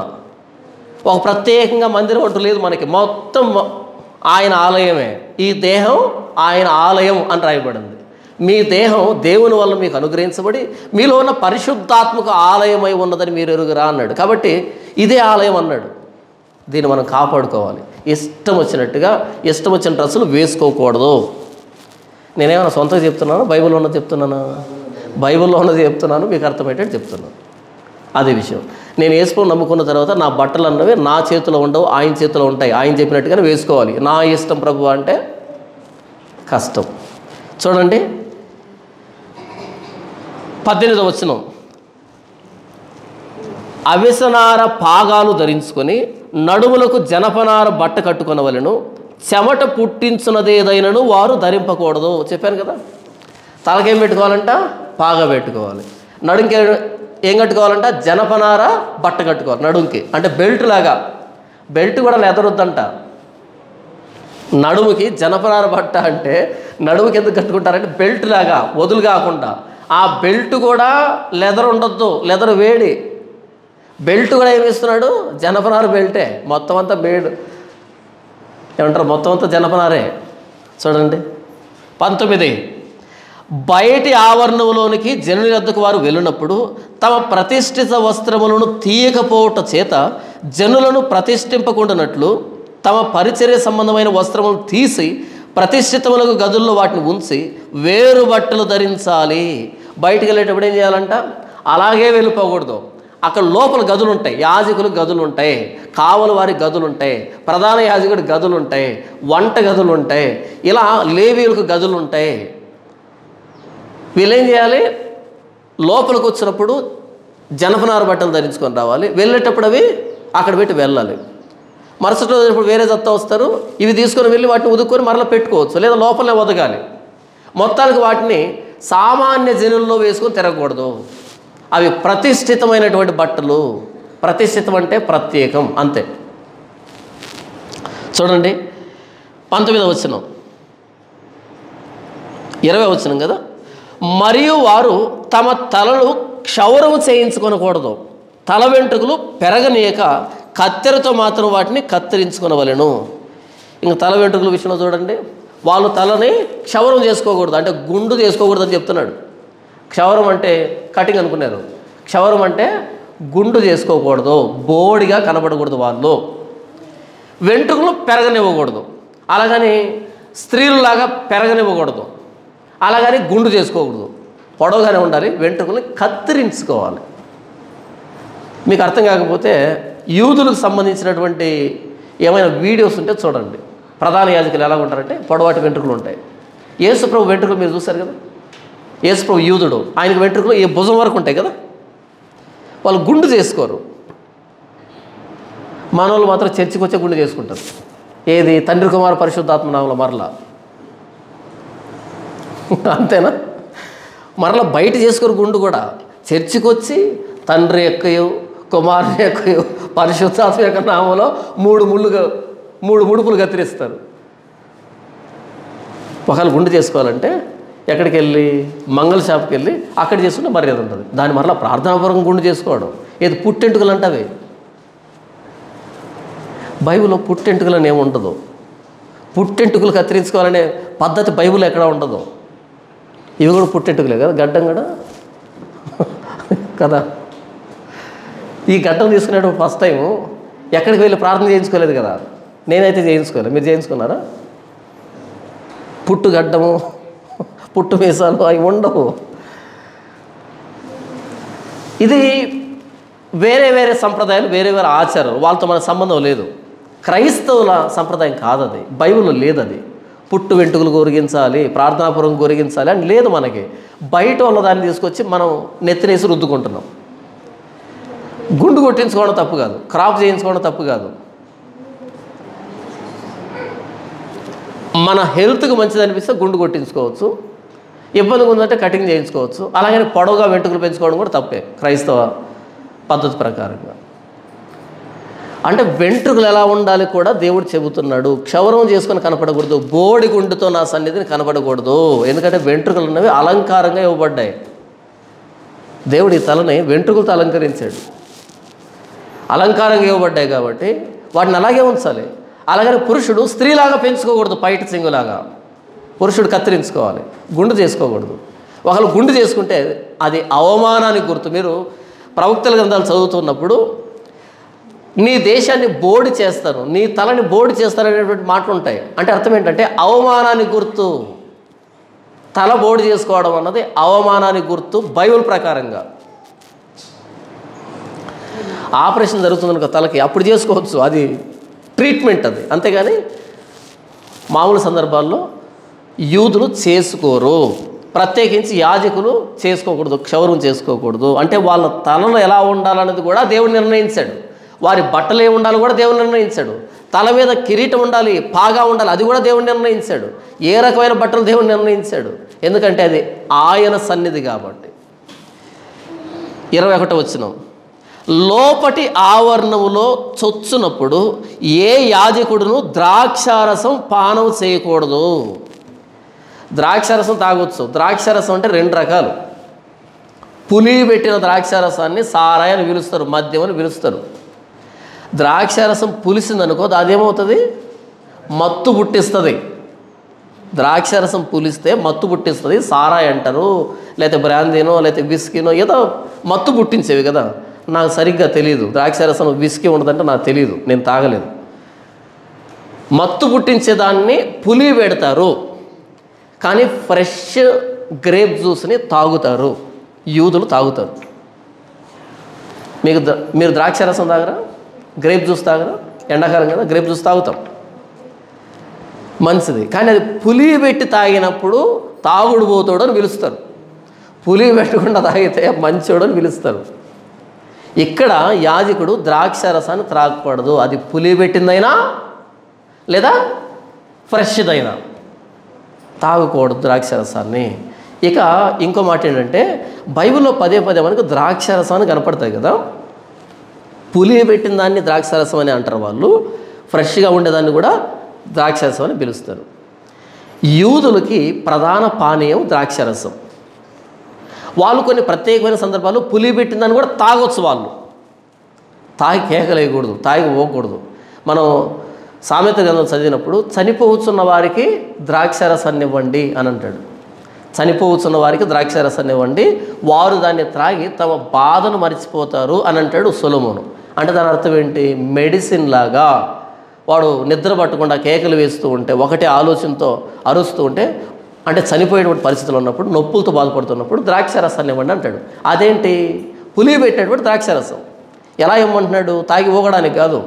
ఒక ప్రత్యేకంగా మందిరం అంటూ లేదు మనకి, మొత్తం ఆయన ఆలయమే. ఈ దేహం ఆయన ఆలయం అని రాయబడింది. మీ దేహం దేవుని వల్ల మీకు అనుగ్రహించబడి మీలో ఉన్న పరిశుద్ధాత్మక ఆలయమై ఉన్నదని మీరు ఎరుగురా అన్నాడు. కాబట్టి ఇదే ఆలయం అన్నాడు. దీన్ని మనం కాపాడుకోవాలి. ఇష్టం వచ్చినట్టుగా ఇష్టం వచ్చిన డ్రెస్సులు వేసుకోకూడదు. నేనేమైనా సొంతంగా చెప్తున్నాను, బైబిల్లో ఉన్నది చెప్తున్నాను? బైబిల్లో ఉన్నది చెప్తున్నాను, మీకు అర్థమయ్యేటట్టు చెప్తున్నాను. అదే విషయం. నేను యేసుని నమ్ముకున్న తర్వాత నా బట్టలు అన్నవి నా చేతిలో ఉండవు, ఆయన చేతిలో ఉంటాయి. ఆయన చెప్పినట్టుగానే వేసుకోవాలి. నా ఇష్టం ప్రభు అంటే కష్టం. చూడండి 18వ వచనం, అవిసనార పాగాలు ధరించుకొని నడుములకు జనపనార బట్ట కట్టుకొనవలెను, చెమట పుట్టించున్నదేదైనను వారు ధరింపకూడదు. చెప్పాను కదా. తలకేం పెట్టుకోవాలంట? పాగా పెట్టుకోవాలి. నడుంకి ఏం కట్టుకోవాలంట? జనపనార బట్ట కట్టుకోవాలి నడుంకి. అంటే బెల్ట్ లాగా. బెల్ట్ కూడా లెదర్ వద్దంట. నడుముకి జనపనార బట్ట అంటే నడుముకి ఎందుకు కట్టుకుంటారంటే బెల్ట్ లాగా, వదులు కాకుండా. ఆ బెల్ట్ కూడా లెదర్ ఉండొద్దు, లెదర్ వేడి. బెల్ట్ కూడా ఏమి ఇస్తున్నాడు? జనపనార బెల్టే. మొత్తం అంతా బేడు ఏమంటారు, మొత్తం అంతా జనపనారే. చూడండి 19, బయటి ఆవరణంలోనికి జనుల వద్దకు వారు వెళ్ళినప్పుడు తమ ప్రతిష్ఠిత వస్త్రములను తీయకపోవట చేత జనులను ప్రతిష్ఠింపకుండానట్లు తమ పరిచర్య సంబంధమైన వస్త్రములను తీసి ప్రతిష్ఠితములకు గదుల్లో వాటిని ఉంచి వేరు బట్టలు ధరించాలి. బయటికి వెళ్ళేటప్పుడు ఏం చేయాలంట? అలాగే వెళ్ళిపోకూడదు. అక్కడ లోపల గదులు ఉంటాయి, యాజకులు గదులు ఉంటాయి, కావలి వారి గదులు ఉంటాయి, ప్రధాన యాజకుడి గదులు ఉంటాయి, వంట గదులు ఉంటాయి, ఇలా లేవీయులకు గదులు ఉంటాయి. వీళ్ళేం చేయాలి? లోపలికి వచ్చినప్పుడు జనపనార బట్టలు ధరించుకొని రావాలి, వెళ్ళేటప్పుడు అవి అక్కడ పెట్టి వెళ్ళాలి. మరుసటి రోజు ఇప్పుడు వేరే జత్తా వస్తారు, ఇవి తీసుకొని వెళ్ళి వాటిని ఉదుక్కొని మరలా పెట్టుకోవచ్చు, లేదా లోపలనే వదగాలి. మొత్తానికి వాటిని సామాన్య జనుల్లో వేసుకొని తిరగకూడదు. అవి ప్రతిష్ఠితమైనటువంటి బట్టలు. ప్రతిష్ఠితం అంటే ప్రత్యేకం, అంతే. చూడండి 19వ వచనం, 20వ వచనం కదా. మరియు వారు తమ తలలు క్షౌరము చేయించుకొనకూడదు, తల వెంట్రుకలు పెరగనీయక కత్తెరతో మాత్రం వాటిని కత్తిరించుకొనవలెను. ఇంకా తల వెంట్రుకల విషయంలో చూడండి, వాళ్ళు తలని క్షౌరం చేసుకోకూడదు, అంటే గుండు చేసుకోకూడదు అని చెప్తున్నాడు. క్షౌరం అంటే కటింగ్ అనుకున్నారు, క్షౌరం అంటే గుండు చేసుకోకూడదు, బోడిగా కనబడకూడదు. వాళ్ళు వెంట్రుకలు పెరగనివ్వకూడదు, అలాగని స్త్రీలలాగా పెరగనివ్వకూడదు, అలాగని గుండు చేసుకోకూడదు, పొడవుగానే ఉండాలి. వెంట్రుకల్ని కత్తిరించుకోవాలి. మీకు అర్థం కాకపోతే యూదులకు సంబంధించినటువంటి ఏమైనా వీడియోస్ ఉంటే చూడండి. ప్రధాన యాజకులు ఎలా ఉంటారంటే పొడవాటి వెంట్రుకలు ఉంటాయి. యేసుప్రభు వెంట్రుకలు మీరు చూశారు కదా, యేసుప్రభు యూదుడు, ఆయనకు వెంట్రుకలు ఈ భుజం వరకు ఉంటాయి కదా. వాళ్ళు గుండు చేసుకోరు. మనోళ్ళు మాత్రం చర్చికి వచ్చే గుండు చేసుకుంటారు. ఏది? తండ్రి కుమార పరిశుద్ధాత్మ నామములో మరలా, అంతేనా? మరలా బయట చేసుకోరు గుండు కూడా. చర్చికి వచ్చి తండ్రి యొక్కయు కుమారుని యొక్కయు పరిశుద్ధాత్మ యొక్క నామంలో మూడు ముడుపులు కత్తిరిస్తారు. ఒకవేళ గుండు చేసుకోవాలంటే ఎక్కడికి వెళ్ళి? మంగళ షాప్కి వెళ్ళి అక్కడ చేసుకుంటే మర్యాద ఉంటుంది. దాని మరలా ప్రార్థనాపూర్వకం గుండు చేసుకోవడం. ఏది? పుట్టెంటుకలు అంటే అవి. బైబిల్లో పుట్టెంటుకలు అని ఏమి ఉండదు. పుట్టెంటుకలు కత్తిరించుకోవాలనే పద్ధతి బైబిల్ ఎక్కడ ఉండదు. ఇవి కూడా పుట్టెంటుకలే కదా, గడ్డం కూడా కదా. ఈ గడ్డం తీసుకునేటప్పుడు ఫస్ట్ టైము ఎక్కడికి వెళ్ళి ప్రార్థన చేయించుకోలేదు కదా. నేనైతే చేయించుకోలేదు, మీరు చేయించుకున్నారా? పుట్టు గడ్డము, పుట్టు మీసాలు అవి ఉండవు. ఇది వేరే వేరే సంప్రదాయాలు, వేరే వేరే ఆచారాలు, వాళ్ళతో మన సంబంధం లేదు. క్రైస్తవుల సంప్రదాయం కాదు అది, బైబిల్లో లేదు అది. పుట్టు వెంట్రుకలు గొరిగించాలి, ప్రార్థనాపూర్వకం గొరిగించాలి అని లేదు మనకి. బయట ఉన్న దాన్ని తీసుకొచ్చి మనం నెత్తినేసి రుద్దుకుంటున్నాం. గుండు కొట్టించుకోవడం తప్పు కాదు, క్రాప్ చేయించుకోవడం తప్పు కాదు. మన హెల్త్కి మంచిది అనిపిస్తే గుండు కొట్టించుకోవచ్చు, ఇబ్బందిగా ఉందంటే కటింగ్ చేయించుకోవచ్చు. అలాగని పొడవుగా వెంట్రుకలు పెంచుకోవడం కూడా తప్పే క్రైస్తవ పద్ధతి ప్రకారంగా. అంటే వెంట్రుకలు ఎలా ఉండాలి కూడా దేవుడు చెబుతున్నాడు. క్షౌరం చేసుకొని కనపడకూడదు, బోడి గుండుతో నా సన్నిధిని కనపడకూడదు. ఎందుకంటే వెంట్రుకలు ఉన్నవి అలంకారంగా ఇవ్వబడ్డాయి. దేవుడు ఈ తలని వెంట్రుకలతో అలంకరించాడు, అలంకారంగా ఇవ్వబడ్డాయి కాబట్టి వాటిని అలాగే ఉంచాలి. అలాగని పురుషుడు స్త్రీలాగా పెంచుకోకూడదు, పైట సింగులాగా. పురుషుడు కత్తిరించుకోవాలి, గుండు చేసుకోకూడదు. ఒకళ్ళు గుండు చేసుకుంటే అది అవమానానికి గుర్తు. మీరు ప్రవక్తల గ్రంథాలు చదువుతున్నప్పుడు నీ దేశాన్ని బోడి చేస్తాను, నీ తలని బోడి చేస్తాను అనేటువంటి మాటలు ఉంటాయి. అంటే అర్థం ఏంటంటే అవమానానికి గుర్తు. తల బోడి చేసుకోవడం అన్నది అవమానానికి గుర్తు బైబిల్ ప్రకారంగా. ఆపరేషన్ జరుగుతుంది తలకి, అప్పుడు చేసుకోవచ్చు, అది ట్రీట్మెంట్ అది. అంతేగాని మామూలు సందర్భాల్లో యూదులు చేసుకోరు. ప్రత్యేకించి యాజకులు చేసుకోకూడదు, క్షౌరం చేసుకోకూడదు. అంటే వాళ్ళ తలలో ఎలా ఉండాలన్నది కూడా దేవుడు నిర్ణయించాడు. వారి బట్టలు ఏమి ఉండాలి కూడా దేవుడు నిర్ణయించాడు. తల మీద కిరీటం ఉండాలి, పాగా ఉండాలి, అది కూడా దేవుడు నిర్ణయించాడు. ఏ రకమైన బట్టలు దేవుడు నిర్ణయించాడు, ఎందుకంటే అది ఆయన సన్నిధి కాబట్టి. 21వ వచనం, లోపటి ఆవరణములో చొచ్చునప్పుడు ఏ యాజకుడును ద్రాక్షారసం పానం చేయకూడదు. ద్రాక్షారసం తాగొచ్చు. ద్రాక్షారసం అంటే 2 రకాలు. పులి పెట్టిన ద్రాక్షారసాన్ని సారాయి అని పిలుస్తారు, మద్యం అని పిలుస్తారు. ద్రాక్షారసం పులిసిందనుకో, అదేమవుతుంది? మత్తు పుట్టిస్తుంది. ద్రాక్షారసం పులిస్తే మత్తు పుట్టిస్తుంది. సారాయి అంటారు, లేకపోతే బ్రాందీనో లేకపోతే విస్కీనో ఏదో మత్తు పుట్టించేవి కదా. నాకు సరిగ్గా తెలియదు, ద్రాక్షారసం విస్కీ ఉండదంటే నాకు తెలియదు, నేను తాగలేదు. మత్తు పుట్టించేదాన్ని పులి పెడతారు, కానీ ఫ్రెష్ గ్రేప్ జ్యూస్ని తాగుతారు, యూదులు తాగుతారు. మీరు ద్రాక్ష రసం తాగరా? గ్రేప్ జ్యూస్ తాగరా? ఎండాకాలం కదా, గ్రేప్ జ్యూస్ తాగుతాం, మంచిది. కానీ అది పులి పెట్టి తాగినప్పుడు తాగుడు పోతాడు అని పిలుస్తారు. పులి పెట్టకుండా తాగితే మంచోడు అని పిలుస్తారు. ఇక్కడ యాజకుడు ద్రాక్ష రసాన్ని త్రాగకూడదు, అది పులి పెట్టిందైనా లేదా ఫ్రెష్దైనా తాగకూడదు ద్రాక్ష రసాన్ని. ఇక ఇంకో మాట ఏంటంటే, బైబిల్లో పదే మనకు ద్రాక్ష రసాన్ని కనపడతాయి కదా. పులి పెట్టిన దాన్ని ద్రాక్ష రసం అని అంటారు వాళ్ళు, ఫ్రెష్గా ఉండేదాన్ని కూడా ద్రాక్ష రసం అని పిలుస్తారు. యూదులకి ప్రధాన పానీయం ద్రాక్ష రసం. వాళ్ళు కొన్ని ప్రత్యేకమైన సందర్భాల్లో పులి పెట్టిన దాన్ని కూడా తాగొచ్చు. వాళ్ళు తాగి కేకలేయకూడదు, తాగి పోకూడదు. మనం సామెత గ్రంథం చదివినప్పుడు చనిపోవచ్చున్న వారికి ద్రాక్ష రసాన్ని ఇవ్వండి అని అంటాడు. చనిపోవచ్చున్న వారికి ద్రాక్ష రసాన్ని ఇవ్వండి, వారు దాన్ని త్రాగి తమ బాధను మర్చిపోతారు అని అంటాడు సొలొమోను. అంటే దాని అర్థం ఏంటి? మెడిసిన్ లాగా వాడు నిద్ర పట్టకుండా కేకలు వేస్తూ ఉంటే, ఒకటే ఆలోచనతో అరుస్తూ ఉంటే, అంటే చనిపోయేటువంటి పరిస్థితులు ఉన్నప్పుడు, నొప్పులతో బాధపడుతున్నప్పుడు ద్రాక్ష రసాన్ని ఇవ్వండి అంటాడు. అదేంటి? పులి పెట్టినటువంటి ద్రాక్ష రసం. ఎలా ఇవ్వమంటున్నాడు? తాగి ఊగడానికి కాదు,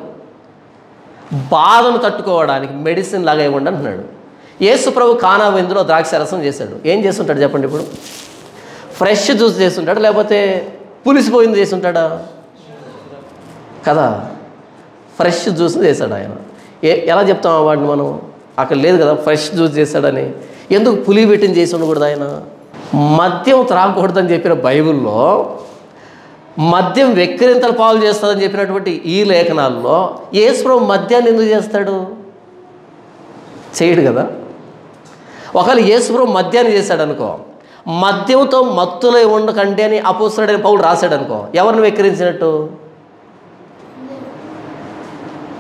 బాధను తట్టుకోవడానికి మెడిసిన్ లాగా ఇవ్వండి అంటున్నాడు. యేసు ప్రభు కానా విందులో ద్రాక్ష రసం చేశాడు. ఏం చేస్తుంటాడు చెప్పండి? ఇప్పుడు ఫ్రెష్ జ్యూస్ చేస్తుంటాడు, లేకపోతే పులిసిపోయింది చేస్తుంటాడా? కదా, ఫ్రెష్ జ్యూస్ చేశాడు ఆయన. ఎలా చెప్తాం వాడిని మనం? అక్కడ లేదు కదా ఫ్రెష్ జ్యూస్ చేశాడని. ఎందుకు పులి పెట్టింది చేసి ఉండకూడదు ఆయన? మద్యం త్రాగకూడదని చెప్పిన బైబిల్లో, మద్యం వెక్కిరింతల పాలు చేస్తుందని చెప్పినటువంటి ఈ లేఖనాల్లో యేసు ప్రభు మద్యాన్ని ఎందుకు చేస్తాడు? చేయడు కదా. ఒకవేళ యేసు ప్రభు మద్యాన్ని చేశాడు అనుకో, మద్యంతో మత్తులో ఉండకండి అని అపోస్తలుడైన పౌలు రాశాడు అనుకో, ఎవరిని వెక్కిరించినట్టు?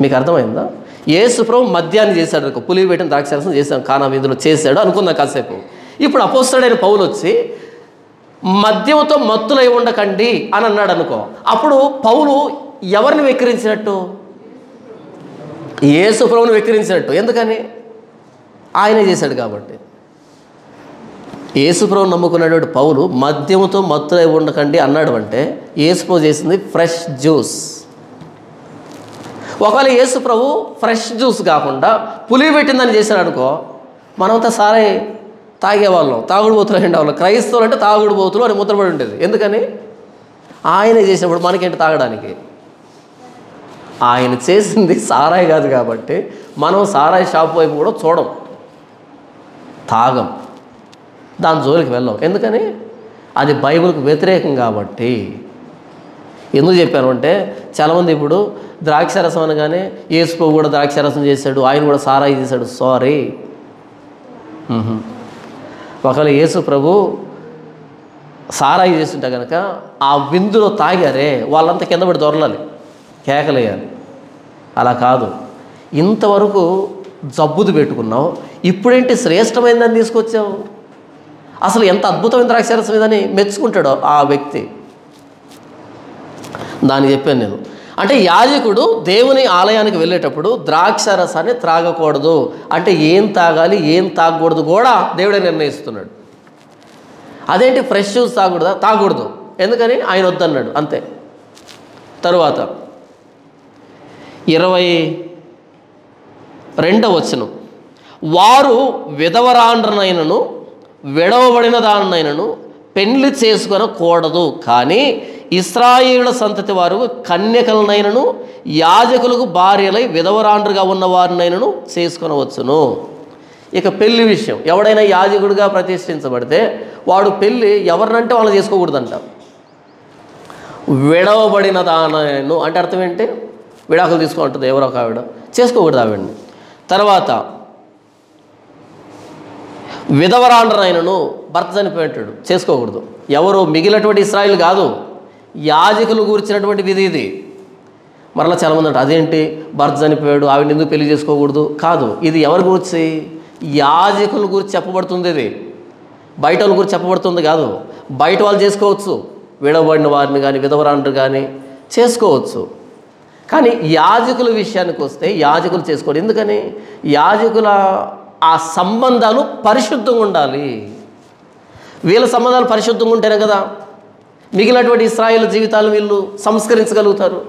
మీకు అర్థమైందా? యేసు ప్రభు మద్యాన్ని చేశాడు అనుకో, పులి పెట్టిన ద్రాక్షరసం చేశాడు, కానా విందులో చేశాడు అనుకుందాం కాసేపు. ఇప్పుడు అపోస్తలుడైన పౌలు వచ్చి మద్యంతో మత్తులై ఉండకండి అని అన్నాడు అనుకో, అప్పుడు పౌలు ఎవరిని వెక్కిరించినట్టు? యేసు ప్రభువుని వెక్కిరించినట్టు. ఎందుకని? ఆయనే చేశాడు కాబట్టి. యేసు ప్రభువుని నమ్ముకున్నటువంటి పౌలు మద్యంతో మత్తులై ఉండకండి అన్నాడు అంటే, యేసు ప్రభు చేసింది ఫ్రెష్ జ్యూస్. ఒకవేళ యేసు ప్రభు ఫ్రెష్ జ్యూస్ కాకుండా పులి పెట్టిందని చేశాడు అనుకో, మనమంతా సారే తాగేవాళ్ళం, తాగుడు బోతులు ఉండేవాళ్ళం. క్రైస్తవులు అంటే తాగుడు బోతులు అని ముద్రపడి ఉండేది. ఎందుకని? ఆయనే చేసినప్పుడు మనకేంటి తాగడానికి? ఆయన చేసింది సారాయి కాదు కాబట్టి మనం సారాయి షాప్ వైపు కూడా చూడం, తాగం, దాని జోలికి వెళ్ళాం. ఎందుకని? అది బైబిల్కి వ్యతిరేకం కాబట్టి. ఎందుకు చెప్పాను అంటే, చాలామంది ఇప్పుడు ద్రాక్షరసం అనగానే యేసు ప్రభు కూడా ద్రాక్షరసం చేశాడు, ఆయన కూడా సారాయి చేశాడు. సారీ, ఒకవేళ యేసు ప్రభు సారాయి చేస్తుంటే కనుక ఆ విందులో తాగారే వాళ్ళంతా కింద పడి దొరలాలి, కేకలేయాలి. అలా కాదు. ఇంతవరకు జబ్బుది పెట్టుకున్నావు, ఇప్పుడేంటి శ్రేష్టమైనదని తీసుకొచ్చావు? అసలు ఎంత అద్భుతమైన ద్రాక్షరసం ఇదని మెచ్చుకుంటాడో ఆ వ్యక్తి. దాన్ని చెప్పాను నేను. అంటే యాజకుడు దేవుని ఆలయానికి వెళ్ళేటప్పుడు ద్రాక్ష రసాన్ని త్రాగకూడదు. అంటే ఏం తాగాలి ఏం తాగకూడదు కూడా దేవుడే నిర్ణయిస్తున్నాడు. అదేంటి ఫ్రెష్ జ్యూస్ తాగకూడదా? తాగకూడదు. ఎందుకని? ఆయన వద్దన్నాడు, అంతే. తరువాత 22వ వచనం, వారు విధవరాండ్రనైనను విడవబడిన దాన్నైనను పెళ్లి చేసుకొనకూడదు, కానీ ఇశ్రాయేలుల సంతతి వారు కన్యకలనైనను యాజకులకు భార్యలై విధవరాండ్రుగా ఉన్న వారినైనను చేసుకొనవచ్చును. ఇక పెళ్లి విషయం, ఎవడైనా యాజకుడిగా ప్రతిష్ఠించబడితే వాడు పెళ్ళి ఎవరినంటే వాళ్ళు చేసుకోకూడదంట. విడవబడిన దానను అంటే అర్థం ఏంటి? విడాకులు తీసుకుంటుంది ఎవరో ఒక ఆవిడ, చేసుకోకూడదు ఆవిడని. తర్వాత విధవరాండ్రనైనను, భర్త చనిపోయేటాడు, చేసుకోకూడదు. ఎవరు? మిగిలినటువంటి ఇశ్రాయేలు కాదు, యాజకులు గురించినటువంటి విధి ఇది. మరలా చాలామంది అంటారు, అదేంటి భర్త చనిపోయాడు ఆవిడ ఎందుకు పెళ్లి చేసుకోకూడదు? కాదు, ఇది ఎవరి గురించి? యాజకుల గురించి చెప్పబడుతుంది. ఇది బయట వాళ్ళ గురించి చెప్పబడుతుంది కాదు. బయట వాళ్ళు చేసుకోవచ్చు, విడవబడిన వారిని కానీ విధవరాండ్రు కానీ చేసుకోవచ్చు. కానీ యాజకుల విషయానికి వస్తే యాజకులు చేసుకోండి. ఎందుకని? యాజకుల ఆ సంబంధాలు పరిశుద్ధంగా ఉండాలి. వీళ్ళ సంబంధాలు పరిశుద్ధంగా ఉంటేనే కదా మిగిలినటువంటి ఇశ్రాయేలు జీవితాలు వీళ్ళు సంస్కరించగలుగుతారు?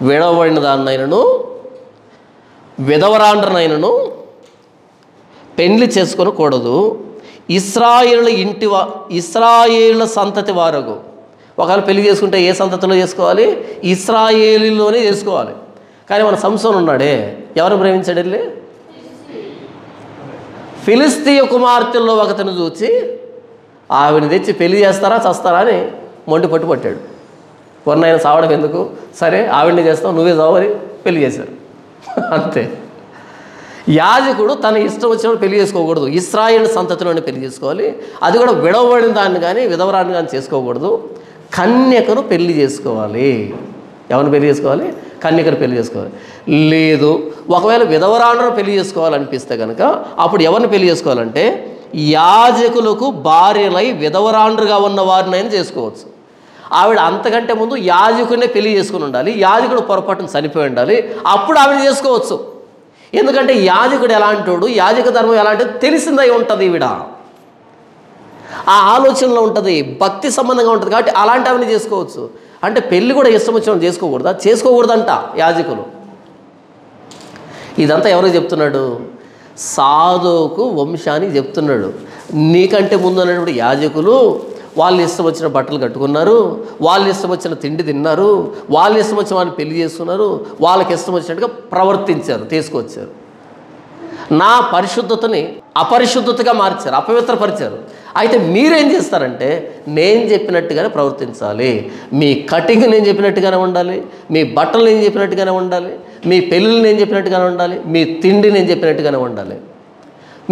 విడవబడిన దాన్నైనను విధవరాండ్రనైనను పెండ్లి చేసుకొనకూడదు. ఇశ్రాయేలుల సంతతి వారగు. ఒకవేళ పెళ్లి చేసుకుంటే ఏ సంతతిలో చేసుకోవాలి? ఇశ్రాయేలులోనే చేసుకోవాలి. కానీ మన సంసోను ఉన్నాడే, ఎవరు ప్రేమించాడు? వెళ్ళి ఫిలిస్తీయ కుమార్తెల్లో ఒకతను చూచి ఆవిడని తెచ్చి పెళ్లి చేస్తారా చస్తారా అని మొండి పట్టాడు. కొన్నైనా సావడం ఎందుకు, సరే ఆవిడని చేస్తావు, నువ్వే చావని పెళ్లి చేశారు. అంతే. యాజకుడు తన ఇష్టం వచ్చినప్పుడు పెళ్లి చేసుకోకూడదు. ఇశ్రాయేలు సంతతిలోనే పెళ్లి చేసుకోవాలి. అది కూడా విడవబడిన దాన్ని కానీ విధవరాన్ని కానీ చేసుకోకూడదు. కన్యకను పెళ్లి చేసుకోవాలి. ఎవరిని పెళ్లి చేసుకోవాలి? కన్యకను పెళ్లి చేసుకోవాలి. లేదు, ఒకవేళ విధవరాలను పెళ్లి చేసుకోవాలనిపిస్తే కనుక అప్పుడు ఎవరిని పెళ్లి చేసుకోవాలంటే యాజకులకు భార్యలై విధవరాండ్రుగా ఉన్న వారినైనా చేసుకోవచ్చు. ఆవిడ అంతకంటే ముందు యాజకుడినే పెళ్లి చేసుకుని ఉండాలి. యాజకుడు పొరపాటున చనిపోయి ఉండాలి. అప్పుడు ఆవిడ చేసుకోవచ్చు. ఎందుకంటే యాజకుడు ఎలాంటోడు, యాజక ధర్మం ఎలాంటిది తెలిసిందై ఉంటుంది. ఈవిడ ఆ ఆలోచనలో ఉంటుంది, భక్తి సంబంధంగా ఉంటుంది. కాబట్టి అలాంటి ఆవిడని చేసుకోవచ్చు. అంటే పెళ్ళి కూడా ఇష్టం వచ్చినప్పుడు చేసుకోకూడదా? చేసుకోకూడదంట యాజకులు. ఇదంతా ఎవరికి చెప్తున్నాడు? సాదోకు వంశానికి చెప్తున్నాడు. నీకంటే ముందు అనేటువంటి యాజకులు వాళ్ళు ఇష్టం వచ్చిన బట్టలు కట్టుకున్నారు, వాళ్ళు ఇష్టం వచ్చిన తిండి తిన్నారు, వాళ్ళు ఇష్టం వచ్చిన వాళ్ళని పెళ్లి చేసుకున్నారు, వాళ్ళకి ఇష్టం వచ్చినట్టుగా ప్రవర్తించారు, తీసుకొచ్చారు. నా పరిశుద్ధతని అపరిశుద్ధతగా మార్చారు, అపవిత్రపరిచారు. అయితే మీరేం చేస్తారంటే నేను చెప్పినట్టుగానే ప్రవర్తించాలి. మీ కటింగ్ నేను చెప్పినట్టుగానే ఉండాలి, మీ బట్టలు నేను చెప్పినట్టుగానే ఉండాలి, మీ పెళ్ళిళ్ళు నేను చెప్పినట్టుగానే ఉండాలి, మీ తిండి నేను చెప్పినట్టుగానే ఉండాలి,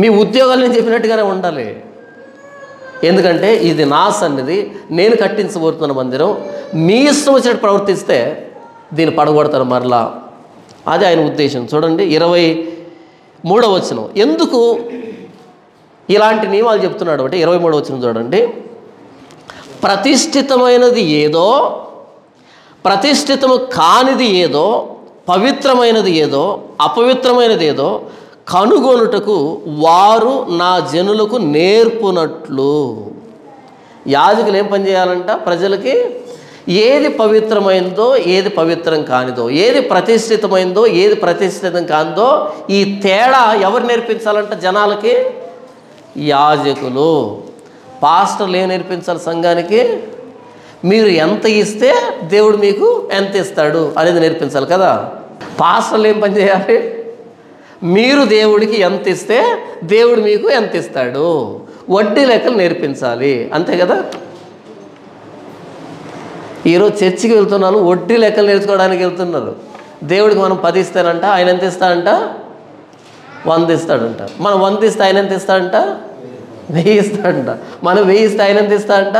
మీ ఉద్యోగాలు నేను చెప్పినట్టుగానే ఉండాలి. ఎందుకంటే ఇది నా సన్నిధి, నేను కట్టించబోతున్న మందిరం. మీ ఇష్టం వచ్చినట్టు ప్రవర్తిస్తే దీన్ని పడగొడతారు మరలా. అది ఆయన ఉద్దేశం. చూడండి 23వ వచనం. ఎందుకు ఇలాంటి నియమాలు చెప్తున్నాడు అంటే 23వ వచనం చూడండి. ప్రతిష్ఠితమైనది ఏదో, ప్రతిష్ఠితము కానిది ఏదో, పవిత్రమైనది ఏదో, అపవిత్రమైనది ఏదో కనుగొనుటకు వారు నా జనులకు నేర్పునట్లు. యాజకులు ఏం పని చేయాలంట? ప్రజలకి ఏది పవిత్రమైందో, ఏది పవిత్రం కానిదో, ఏది ప్రతిష్ఠితమైందో, ఏది ప్రతిష్ఠితం కానిదో ఈ తేడా ఎవరు నేర్పించాలంట జనాలకి? యాజకులు. పాస్టర్లు ఏం నేర్పించాలి సంఘానికి? మీరు ఎంత ఇస్తే దేవుడు మీకు ఎంత ఇస్తాడు అనేది నేర్పించాలి కదా. పాస్టర్లు ఏం పని చేయాలి? మీరు దేవుడికి ఎంత ఇస్తే దేవుడు మీకు ఎంత ఇస్తాడు, వడ్డీ లెక్కలు నేర్పించాలి. అంతే కదా. ఈరోజు చర్చికి వెళ్తున్నాను, వడ్డీ లెక్కలు నేర్చుకోవడానికి వెళ్తున్నారు. దేవుడికి మనం 10 ఇస్తానంట, ఆయన ఎంత ఇస్తాడంట? 100 ఇస్తాడంట. మనం 100 ఇస్తే ఆయన ఎంత ఇస్తాడంట? 1000 ఇస్తాడంట. మనం 1000 ఇస్తే ఆయన ఎంత ఇస్తాడంట?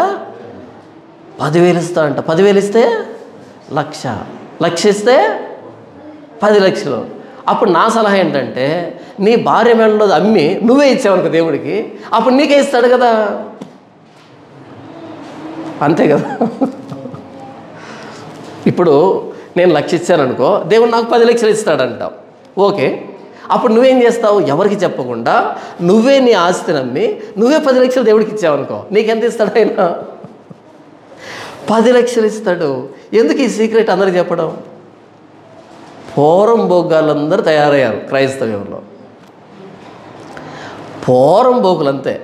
10,000 ఇస్తాడంట. 10,000 ఇస్తే 1,00,000, 1,00,000 ఇస్తే 10 లక్షలు. అప్పుడు నా సలహా ఏంటంటే నీ భార్య మెడలో అమ్మి నువ్వే ఇచ్చావనుకో దేవుడికి, అప్పుడు నీకే ఇస్తాడు కదా. అంతే కదా. ఇప్పుడు నేను 1,00,000 ఇచ్చాననుకో, దేవుడు నాకు 10 లక్షలు ఇస్తాడంట. ఓకే, అప్పుడు నువ్వేం చేస్తావు? ఎవరికి చెప్పకుండా నువ్వే నీ ఆస్తిని అమ్మి నువ్వే 10 లక్షలు దేవుడికి ఇచ్చావనుకో, నీకెంత ఇస్తాడు ఆయన? 10 లక్షలు ఇస్తాడు. ఎందుకు ఈ సీక్రెట్ అందరికీ చెప్పడం? పూర్వం భోగాలందరూ తయారయ్యారు క్రైస్తవ్యంలో. పూర్వం భోగులంతే,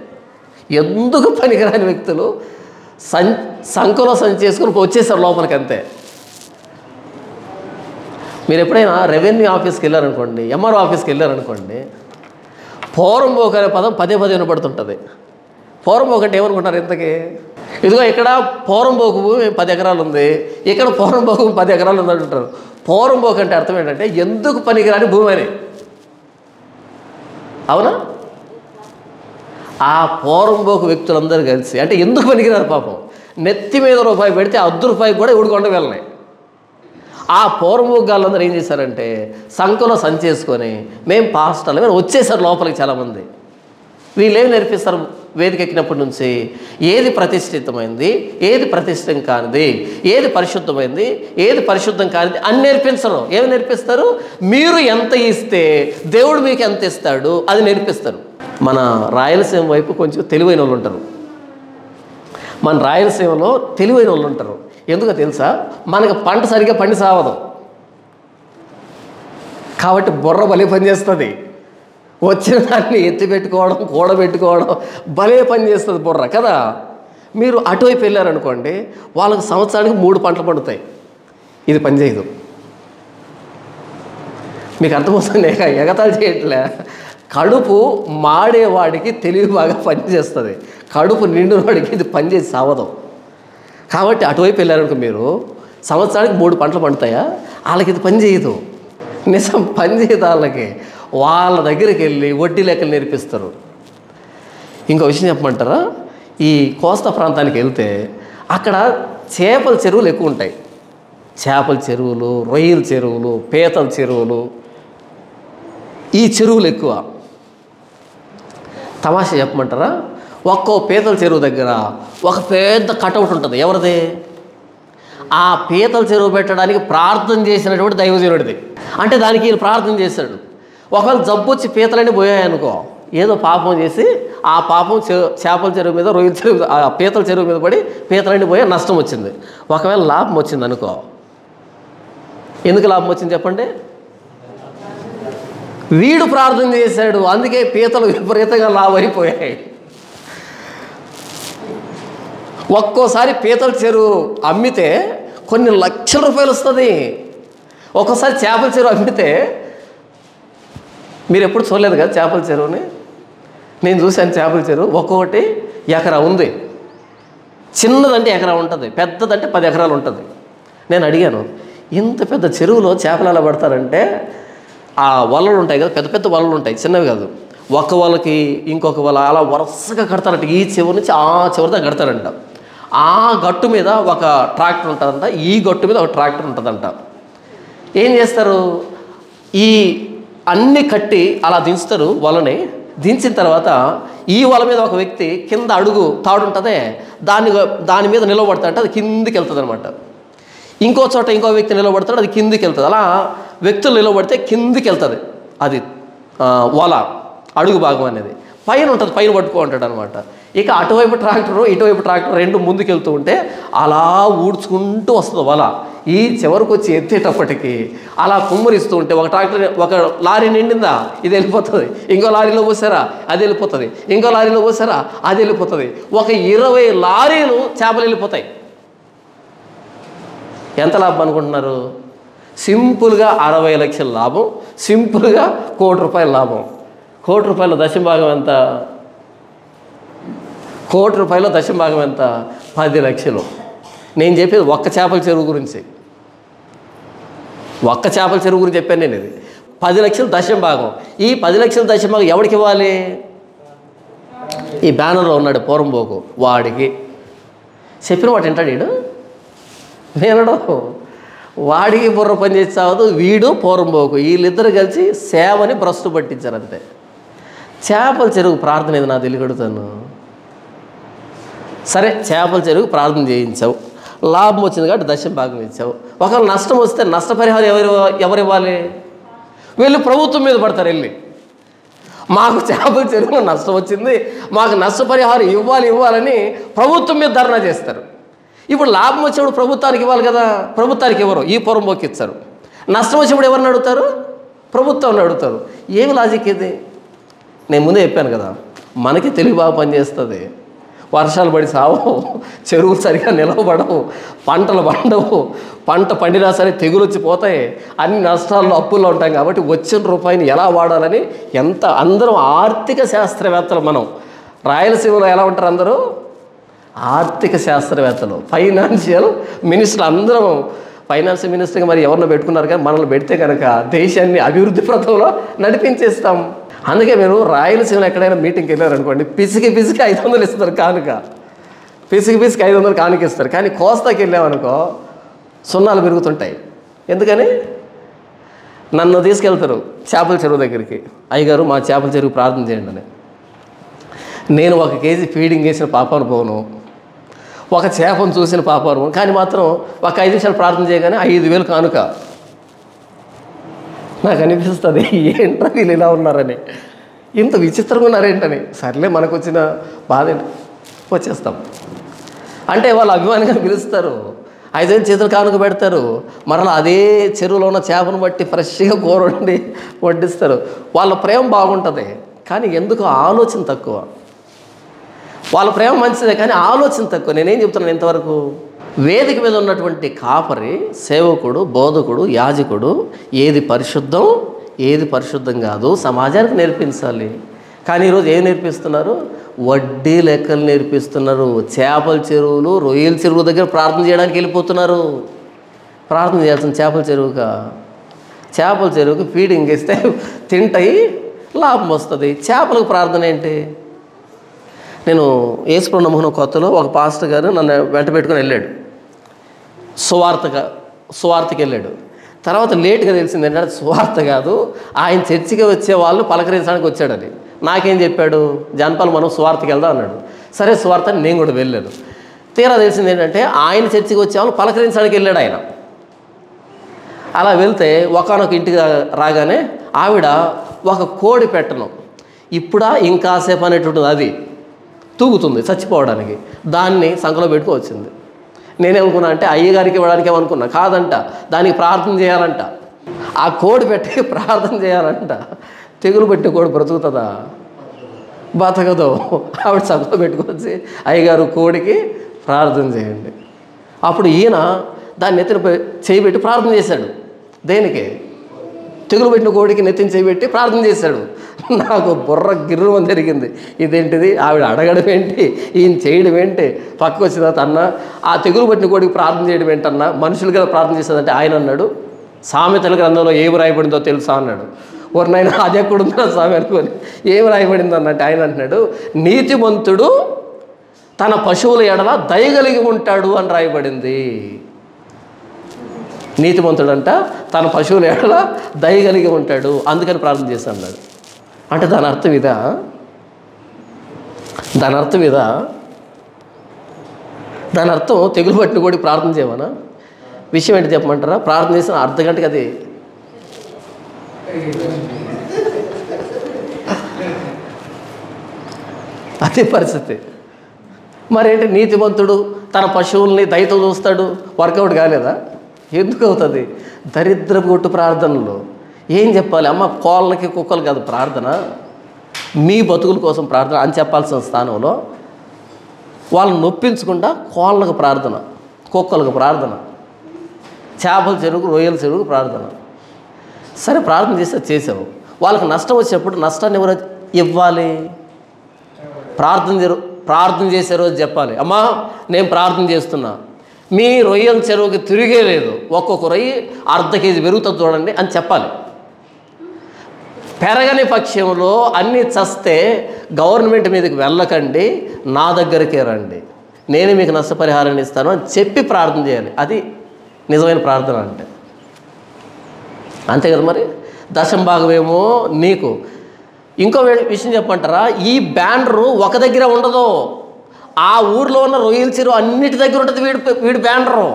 ఎందుకు పనికిరాని వ్యక్తులు సంఖలో సంచి చేసుకుని వచ్చేసారు లోపలికి. అంతే. మీరు ఎప్పుడైనా రెవెన్యూ ఆఫీస్కి వెళ్ళారనుకోండి, ఎంఆర్ఓ ఆఫీస్కి వెళ్ళారనుకోండి, పోరంబోకు అనే పదం పదే వినపడుతుంటుంది. పోరంబోకు అంటే ఏమనుకుంటారు ఇంతకీ? ఇదిగో ఇక్కడ పోరంబోకు 10 ఎకరాలు ఉంది, ఇక్కడ పోరంబోకు 10 ఎకరాలు ఉంది అంటారు. పోరంబోకు అంటే అర్థం ఏంటంటే ఎందుకు పనికిరాని భూమి అని. అవునా? ఆ పోరంబోకు వ్యక్తులందరూ కలిసి అంటే ఎందుకు పనికిరారు పాపం, నెత్తి మీద రూపాయి పెడితే ₹1 కూడా ఊడుకొండ వెళ్ళినాయి. ఆ పూర్వభోగాలందరూ ఏం చేశారంటే సంఖలో సంచేసుకొని మేము పాస్టర్లు మేము వచ్చేసారు లోపలికి చాలామంది. వీళ్ళు ఏమి నేర్పిస్తారు వేదిక ఎక్కినప్పటి నుంచి? ఏది ప్రతిష్ఠితమైంది, ఏది ప్రతిష్ఠితం కానిది, ఏది పరిశుద్ధమైంది, ఏది పరిశుద్ధం కానిది అని నేర్పించరు. ఏమి నేర్పిస్తారు? మీరు ఎంత ఇస్తే దేవుడు మీకు ఎంత ఇస్తాడు అది నేర్పిస్తారు. మన రాయలసీమ వైపు కొంచెం తెలివైన వాళ్ళు ఉంటారు. మన రాయలసీమలో తెలివైన వాళ్ళు ఉంటారు. ఎందుకో తెలుసా? మనకు పంట సరిగ్గా పండి సావదు కాబట్టి బుర్ర భలే పనిచేస్తుంది. వచ్చిన దాన్ని ఎత్తిపెట్టుకోవడం, కూడబెట్టుకోవడం భలే పని చేస్తుంది బుర్ర కదా. మీరు అటువైపు వెళ్ళారనుకోండి, వాళ్ళకి సంవత్సరానికి 3 పంటలు పండుతాయి. ఇది పనిచేయదు. మీకు అర్థమవుతుంది? ఎగతాళి చేయట్లే. కడుపు మాడేవాడికి తెలివి బాగా పనిచేస్తుంది, కడుపు నిండినవాడికి ఇది పనిచేసి సావదు. కాబట్టి అటువైపు వెళ్ళారనుకో, మీరు సంవత్సరానికి 3 పంటలు పండుతాయా, వాళ్ళకి ఇది పని చేయదు. నిజం పని చేయదు వాళ్ళకి. వాళ్ళ దగ్గరికి వెళ్ళి వడ్డీ లెక్కలు నేర్పిస్తారు. ఇంకో విషయం చెప్పమంటారా? ఈ కోస్తా ప్రాంతానికి వెళ్తే అక్కడ చేపల చెరువులు ఎక్కువ ఉంటాయి. చేపల చెరువులు, రొయ్యల చెరువులు, పీతల చెరువులు, ఈ చెరువులు ఎక్కువ. తమాషా చెప్పమంటారా? ఒక్కో పీతల చెరువు దగ్గర ఒక పెద్ద కటౌట్ ఉంటుంది. ఎవరిది? ఆ పీతల చెరువు పెట్టడానికి ప్రార్థన చేసినటువంటి దైవజనుడిది. అంటే దానికి ఈయన ప్రార్థన చేశాడు. ఒకవేళ జబ్బు వచ్చి పీతలన్నీ పోయాయనుకో, ఏదో పాపం చేసి ఆ పాపం చేపల చెరువు మీద, రొయ్యల చెరువు, ఆ పీతల చెరువు మీద పడి పీతలన్నీ పోయా నష్టం వచ్చింది. ఒకవేళ లాభం వచ్చింది అనుకో, ఎందుకు లాభం వచ్చింది చెప్పండి? వీడు ప్రార్థన చేశాడు, అందుకే పీతలు విపరీతంగా లాభం అయిపోయాయి. ఒక్కోసారి పీతల చెరువు అమ్మితే కొన్ని లక్షల రూపాయలు వస్తుంది. ఒక్కోసారి చేపల చెరువు అమ్మితే, మీరు ఎప్పుడు చూడలేదు కదా చేపల చెరువుని? నేను చూశాను చేపల చెరువు. ఒక్కొక్కటి ఎకరా ఉంది. చిన్నదంటే ఎకరా ఉంటుంది, పెద్దదంటే 10 ఎకరాలు ఉంటుంది. నేను అడిగాను, ఇంత పెద్ద చెరువులో చేపలు ఎలా పడతారంటే, ఆ వలలు ఉంటాయి కదా, పెద్ద పెద్ద వలలు ఉంటాయి, చిన్నవి కాదు. ఒక వలకి ఇంకొక వల అలా వరుసగా కడతారంట. ఈ చివరి నుంచి ఆ చివరిదా కడతారంట. ఆ గట్టు మీద ఒక ట్రాక్టర్ ఉంటుందంట, ఈ గట్టు మీద ఒక ట్రాక్టర్ ఉంటుందంట. ఏం చేస్తారు? ఈ అన్నీ కట్టి అలా దించుతారు వలని. దించిన తర్వాత ఈ వల మీద ఒక వ్యక్తి కింద అడుగు తాడు ఉంటుందే, దాని మీద నిలబడతాడంటే అది కిందికి వెళ్తుంది అనమాట. ఇంకో చోట ఇంకో వ్యక్తి నిలబడతాడు, అది కిందికి వెళ్తుంది. అలా వ్యక్తులు నిలబడితే కిందికి వెళ్తుంది అది వల అడుగు భాగం అనేది. పైన ఉంటుంది, పైన పట్టుకో ఉంటాడు అనమాట. ఇక అటువైపు ట్రాక్టరు ఇటువైపు ట్రాక్టర్ రెండు ముందుకు వెళ్తూ ఉంటే అలా ఊడ్చుకుంటూ వస్తుంది వల. ఈ చివరికి వచ్చి ఎత్తేటప్పటికి అలా కుమ్మరిస్తూ ఉంటే ఒక ట్రాక్టర్, ఒక లారీ నిండిందా, ఇది వెళ్ళిపోతుంది. ఇంకో లారీలో పోసారా, అది వెళ్ళిపోతుంది. ఇంకో లారీలో పోసారా, అది వెళ్ళిపోతుంది. ఒక 20 లారీలు చేపలు వెళ్ళిపోతాయి. ఎంత లాభం అనుకుంటున్నారు? సింపుల్గా 60 లక్షల లాభం, సింపుల్గా ₹1,00,00,000 లాభం. ₹1,00,00,000 దశంభాగం ఎంత? ₹1,00,00,000 దశంభాగం ఎంత? 10 లక్షలు. నేను చెప్పేది ఒక్క చేపల చెరువు గురించి, ఒక్క చేపల చెరువు గురించి చెప్పాను నేను. ఇది 10 లక్షలు దశంభాగం. ఈ 10 లక్షల దశంభాగం ఎవరికి ఇవ్వాలి? ఈ బ్యానర్లో ఉన్నాడు పోరంబోకు, వాడికి. చెప్పిన వాడు వింటాడు, వీడు వినడు. వాడికి బుర్ర పని చేసి చావదు, వీడు పోరంబోకు, వీళ్ళిద్దరు కలిసి సేవని భ్రష్టు పట్టించారు అంతే. చేపల చెరువు ప్రార్థన ఏది నాకు తెలియగడుగుతాను. సరే, చేపల చెరువు ప్రార్థన చేయించావు, లాభం వచ్చింది కాబట్టి దశంభాగం ఇచ్చావు. ఒకవేళ నష్టం వస్తే నష్టపరిహారం ఎవరు ఇవ్వాలి? వీళ్ళు ప్రభుత్వం మీద పడతారు. వెళ్ళి మాకు చేపల చెరువులో నష్టం వచ్చింది, మాకు నష్టపరిహారం ఇవ్వాలని ప్రభుత్వం మీద ధర్నా చేస్తారు. ఇప్పుడు లాభం వచ్చేప్పుడు ప్రభుత్వానికి ఇవ్వాలి కదా, ప్రభుత్వానికి ఎవరు? ఈ పొరంబోకి ఇచ్చారు. నష్టం వచ్చేప్పుడు ఎవరిని అడుగుతారు? ప్రభుత్వాన్ని అడుగుతారు. ఏమి లాజిక్ ఇది? నేను ముందే చెప్పాను కదా, మనకి తెలివి బాగా పనిచేస్తుంది. వర్షాలు పడి సావు, చెరువులు సరిగా నిలవబడవు, పంటలు పండవు, పంట పండినా సరే తెగులు వచ్చి పోతాయి, అన్ని నష్టాల్లో అప్పుల్లో ఉంటాం. కాబట్టి వచ్చిన రూపాయిని ఎలా వాడాలని అందరం ఆర్థిక శాస్త్రవేత్తలు. మనం రాయలసీమలో ఎలా ఉంటారు? అందరూ ఆర్థిక శాస్త్రవేత్తలు, ఫైనాన్షియల్ మినిస్టర్లు. అందరం ఫైనాన్షియల్ మినిస్టర్గా మరి ఎవరినో పెట్టుకున్నారు, కానీ మనల్ని పెడితే కనుక దేశాన్ని అభివృద్ధి పథంలో నడిపించేస్తాం. అందుకే మీరు రాయలసీమలో ఎక్కడైనా మీటింగ్కి వెళ్ళారనుకోండి, పిసికి 500 ఇస్తారు కానుక, పిసికి 500 కానుక ఇస్తారు. కానీ కోస్తాకి వెళ్ళామనుకో సున్నాలు పెరుగుతుంటాయి. ఎందుకని? నన్ను తీసుకెళ్తారు చేపల చెరువు దగ్గరికి, అయ్యగారు మా చేపల చెరువు ప్రార్థన చేయండి అని. నేను 1 కేజీ ఫీడింగ్ వేసిన పాపాను పోను, ఒక చేపను చూసిన పాపాను పోను, కానీ మాత్రం ఒక 5 నిమిషాలు ప్రార్థన చేయగానే 5,000 కానుక. నాకు అనిపిస్తుంది, ఏంట్రా వీళ్ళు ఇలా ఉన్నారని, ఇంత విచిత్రంగా ఉన్నారేంటని. సర్లే, మనకు వచ్చిన బాధ వచ్చేస్తాం. అంటే వాళ్ళు అభిమానిగా పిలుస్తారు, 5,000 చేతులు కానుక పెడతారు, మరలా అదే చెరువులో ఉన్న చేపను బట్టి ఫ్రెష్గా కూర వండి వడ్డిస్తారు. వాళ్ళ ప్రేమ బాగుంటుంది, కానీ ఎందుకు ఆలోచన తక్కువ. వాళ్ళ ప్రేమ మంచిదే కానీ ఆలోచన తక్కువ. నేనేం చెప్తున్నాను ఇంతవరకు, వేదిక మీద ఉన్నటువంటి కాపరి, సేవకుడు, బోధకుడు, యాజకుడు ఏది పరిశుద్ధం ఏది పరిశుద్ధం కాదు సమాజానికి నేర్పించాలి. కానీ ఈరోజు ఏం నేర్పిస్తున్నారు? వడ్డీ లెక్కలు నేర్పిస్తున్నారు. చేపల చెరువులు, రొయ్యల చెరువు దగ్గర ప్రార్థన చేయడానికి వెళ్ళిపోతున్నారు. ప్రార్థన చేయాల్సిన చేపల చెరువుగా, చేపల చెరువుకి ఫీడింగ్ ఇస్తే తింటాయి, లాభం వస్తుంది. చేపలకు ప్రార్థన ఏంటి? నేను యేసుప్రభు నమ్ముకున్న కొత్తలో ఒక పాస్టర్ గారు నన్ను వెంట పెట్టుకొని వెళ్ళాడు, సువార్తకి వెళ్ళాడు. తర్వాత లేట్గా తెలిసింది ఏంటంటే సువార్త కాదు, ఆయన చర్చికి వచ్చే వాళ్ళు పలకరించడానికి వచ్చాడని. నాకేం చెప్పాడు? జానపాలు మనం సువార్తకి వెళ్దాం అన్నాడు. సరే సువార్త అని నేను కూడా వెళ్ళాను. తీరా తెలిసింది ఏంటంటే ఆయన చర్చికి వచ్చే వాళ్ళు పలకరించడానికి వెళ్ళాడు ఆయన. అలా వెళ్తే ఒకనొక ఇంటికి రాగానే ఆవిడ ఒక కోడి పెట్టను, ఇప్పుడా ఇంకాసేపు అనేటువంటిది, అది తూగుతుంది చచ్చిపోవడానికి, దాన్ని సంకలో పెట్టుకు వచ్చింది. నేనేమనుకున్నా అంటే అయ్యగారికి ఇవ్వడానికి ఏమనుకున్నా, కాదంట, దానికి ప్రార్థన చేయాలంట. ఆ కోడి పెట్టి ప్రార్థన చేయాలంట. తెగులు పెట్టిన కోడి బ్రతుకుతుందా? బతకదు. ఆవిడ సంకలో పెట్టుకొచ్చి అయ్యగారు కోడికి ప్రార్థన చేయండి. అప్పుడు ఈయన దాన్ని నెత్తిన చేయబెట్టి ప్రార్థన చేశాడు. దేనికి? తెగులు పెట్టిన కోడికి నెత్తిన చేయబెట్టి ప్రార్థన చేశాడు. నాకు బుర్ర గిర్రం జరిగింది. ఇదేంటిది? ఆవిడ అడగడం ఏంటి, ఈయన చేయడం ఏంటి? పక్కకు వచ్చిన తర్వాత అన్న, ఆ తెగులు పట్టిన కోడికి ప్రార్థన చేయడం ఏంటన్నా, మనుషులు కదా ప్రార్థన చేసేదంటే ఆయన అన్నాడు, సామెతల గ్రంథంలో ఏమి రాయబడిందో తెలుసా అన్నాడు. ఎవరినైనా అది ఎక్కడుందో స్వామి అనుకోని, ఏమి రాయబడిందో అన్నట్టు ఆయన అంటున్నాడు, నీతిమంతుడు తన పశువుల ఎడల దయగలిగి ఉంటాడు అని రాయబడింది. నీతిమంతుడంట తన పశువుల ఎడల దయగలిగి ఉంటాడు, అందుకని ప్రార్థన చేస్తాను అన్నాడు. అంటే దాని అర్థం ఇదా? దాని అర్థం తెగులు పట్టిన కూడా ప్రార్థన చేయమనా? విషయం ఏంటి చెప్పమంటారా? ప్రార్థన చేసిన అర్ధగంటకి అది అదే పరిస్థితి. మరేంటి? నీతిమంతుడు తన పశువుల్ని దయతో చూస్తాడు, వర్కౌట్ కాలేదా? ఎందుకు అవుతుంది? దరిద్రపు కొట్టు ప్రార్థనలు ఏం చెప్పాలి? అమ్మ కోళ్ళకి కుక్కలు కాదు ప్రార్థన, మీ బతుకుల కోసం ప్రార్థన అని చెప్పాల్సిన స్థానంలో వాళ్ళని నొప్పించకుండా కోళ్ళకు ప్రార్థన, కుక్కలకు ప్రార్థన, చేపల చెరువుకు, రొయ్యల చెరువుకు ప్రార్థన. సరే ప్రార్థన చేస్తే చేసావు, వాళ్ళకి నష్టం వచ్చేటప్పుడు నష్టాన్ని ఎవరు ఇవ్వాలి? ప్రార్థన చేసే రోజు చెప్పాలి, అమ్మా నేను ప్రార్థన చేస్తున్నా, మీ రొయ్యల చెరువుకి తిరిగే లేదు, ఒక్కొక్క రొయ్యి అర్ధ కేజీ పెరుగుతుంది చూడండి అని చెప్పాలి. పెరగని పక్షంలో అన్నీ చస్తే గవర్నమెంట్ మీదకి వెళ్ళకండి, నా దగ్గరికే రండి, నేను మీకు నష్టపరిహారాన్ని ఇస్తాను అని చెప్పి ప్రార్థన చేయాలి. అది నిజమైన ప్రార్థన అంటే. అంతే కదా మరి. దశం భాగమేమో నీకు. ఇంకో విషయం చెప్పంటారా, ఈ బ్యానరు ఒక దగ్గర ఉండదు, ఆ ఊర్లో ఉన్న రొయ్యల చెరువు అన్నిటి దగ్గర ఉంటుంది వీడి బ్యానరు.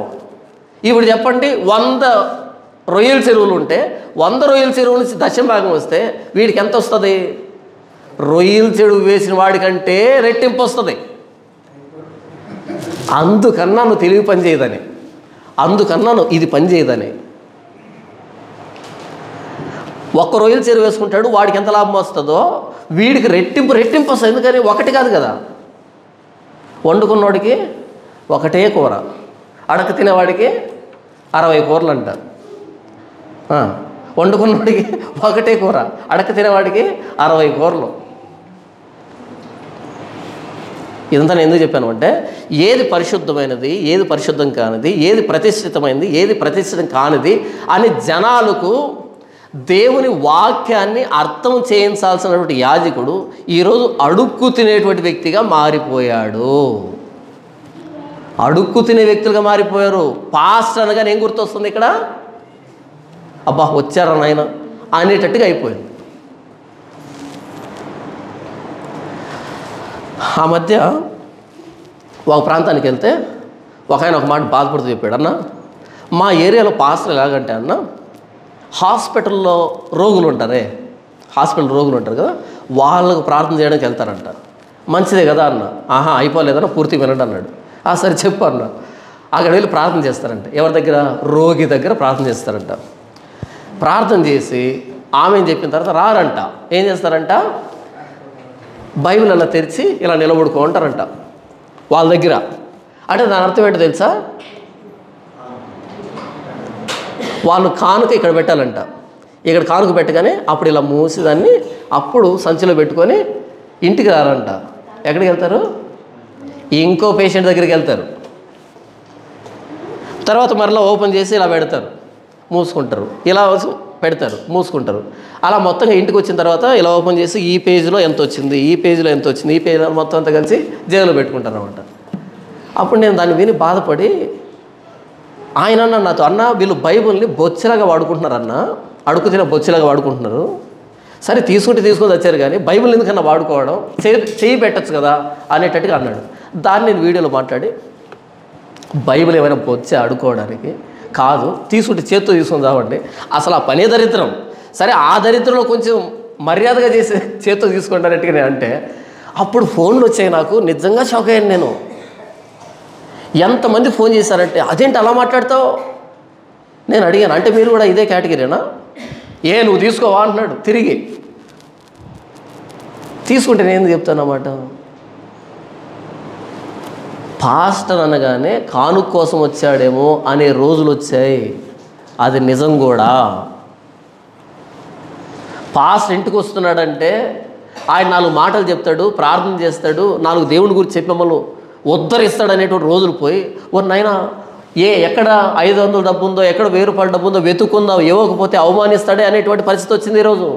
ఇప్పుడు చెప్పండి, 100 రొయ్యల చెరువులు ఉంటే 100 రొయ్యల చెరువు నుంచి దశం భాగం వస్తే వీడికి ఎంత వస్తుంది? రొయ్యల చెరువు వేసిన వాడికంటే రెట్టింపు వస్తుంది. అందుకన్నా నువ్వు తెలివి పని చేయదని, అందుకన్నా నువ్వు ఇది పని చేయదని. ఒక్క రొయ్యల చెరువు వేసుకుంటాడు, వాడికి ఎంత లాభం వస్తుందో వీడికి రెట్టింపు వస్తుంది. ఎందుకని? ఒకటి కాదు కదా, వండుకున్నవాడికి ఒకటే కూర, అడక తినేవాడికి 60 కూరలు అంట. వండుకున్నవాడికి ఒకటే కూర, అడక తినేవాడికి 60 కూరలు. ఇదంతా నేను ఎందుకు చెప్పాను అంటే, ఏది పరిశుద్ధమైనది, ఏది పరిశుద్ధం కానిది, ఏది ప్రతిష్ఠితమైనది, ఏది ప్రతిష్ఠితం కానిది అని జనాలకు దేవుని వాక్యాన్ని అర్థం చేయించాల్సినటువంటి యాజకుడు ఈరోజు అడుక్కు తినేటువంటి వ్యక్తిగా మారిపోయాడు. అడుక్కు తినే వ్యక్తులుగా మారిపోయారు. పాస్టర్ అనగానే ఏం గుర్తొస్తుంది ఇక్కడ? అబ్బా వచ్చారా నాయన అనేటట్టుగా అయిపోయింది. ఆ మధ్య ఒక ప్రాంతానికి వెళ్తే ఒక ఆయన ఒక మాట బాధపడుతూ చెప్పాడు, అన్న మా ఏరియాలో పాస్టర్ ఎలాగంటే అన్న, హాస్పిటల్లో రోగులు ఉంటారే, హాస్పిటల్ రోగులు ఉంటారు కదా, వాళ్ళకు ప్రార్థన చేయడానికి వెళ్తారంట. మంచిదే కదా అన్న. ఆహా అయిపోలేదన్న, పూర్తి వినండి అన్నాడు. సరే చెప్పు అన్న. అక్కడ వెళ్ళి ప్రార్థన చేస్తారంట. ఎవరి దగ్గర? రోగి దగ్గర ప్రార్థన చేస్తారంట. ప్రార్థన చేసి ఆమె ఏం చెప్పిన తర్వాత రారంట. ఏం చేస్తారంట? బైబిల్ అలా తెరిచి ఇలా నిలబడుకుంటారంట వాళ్ళ దగ్గర. అంటే దాని అర్థం ఏంటో తెలుసా? వాళ్ళు కానుక ఇక్కడ పెట్టాలంట. ఇక్కడ కానుక పెట్టగానే అప్పుడు ఇలా మూసి దాన్ని అప్పుడు సంచిలో పెట్టుకొని ఇంటికి రారంట. ఎక్కడికి వెళ్తారు? ఇంకో పేషెంట్ దగ్గరికి వెళ్తారు. తర్వాత మరలా ఓపెన్ చేసి ఇలా పెడతారు, మూసుకుంటారు. ఇలా పెడతారు, మూసుకుంటారు. అలా మొత్తంగా ఇంటికి వచ్చిన తర్వాత ఇలా ఓపెన్ చేసి ఈ పేజీలో ఎంత వచ్చింది, ఈ పేజీలో ఎంత వచ్చింది, ఈ పేజీలో మొత్తం అంతా కలిసి జేబులో పెట్టుకుంటారు అనమాట. అప్పుడు నేను దాన్ని విని బాధపడి ఆయన అన్న నాతో, అన్న వీళ్ళు బైబిల్ని బొచ్చెలాగా వాడుకుంటున్నారన్న, అడుగు తిన బొచ్చెలాగా వాడుకుంటున్నారు. సరే తీసుకొని వచ్చారు కానీ బైబిల్ ఎందుకన్నా వాడుకోవడం, చేయి పెట్టచ్చు కదా అనేటట్టుగా అన్నాడు. దాన్ని నేను వీడియోలో మాట్లాడి బైబిల్ ఏమైనా బొచ్చే ఆడుకోవడానికి కాదు, చేత్తో తీసుకొని రావండి, అసలు ఆ పనే దరిద్రం. సరే ఆ దరిద్రంలో కొంచెం మర్యాదగా చేసి చేత్తో తీసుకుంటానట్టుగా నేను అంటే అప్పుడు ఫోన్లు వచ్చాయి. నాకు నిజంగా షాక్ అయ్యాను నేను. ఎంతమంది ఫోన్ చేశారంటే అదేంటి అలా మాట్లాడతావు? నేను అడిగాను, అంటే మీరు కూడా ఇదే కేటగిరీనా? నువ్వు తీసుకోవా అంటున్నాడు తిరిగి. తీసుకుంటే నేను ఎందుకు చెప్తాను అన్నమాట. పాస్టర్ అనగానే కానుక కోసం వచ్చాడేమో అనే రోజులు వచ్చాయి. అది నిజం కూడా. పాస్టర్ ఇంటికి వస్తున్నాడంటే ఆయన 4 మాటలు చెప్తాడు, ప్రార్థన చేస్తాడు, 4 దేవుని గురించి చెప్పి మమ్మల్ని ఉద్ధరిస్తాడు అనేటువంటి రోజులు పోయి నాయనా ఎక్కడ 500 డబ్బు ఉందో, ఎక్కడ 1000 రూపాయల డబ్బు ఉందో వెతుక్కుందాం, ఇవ్వకపోతే అవమానిస్తాడే అనేటువంటి పరిస్థితి వచ్చింది ఈరోజు.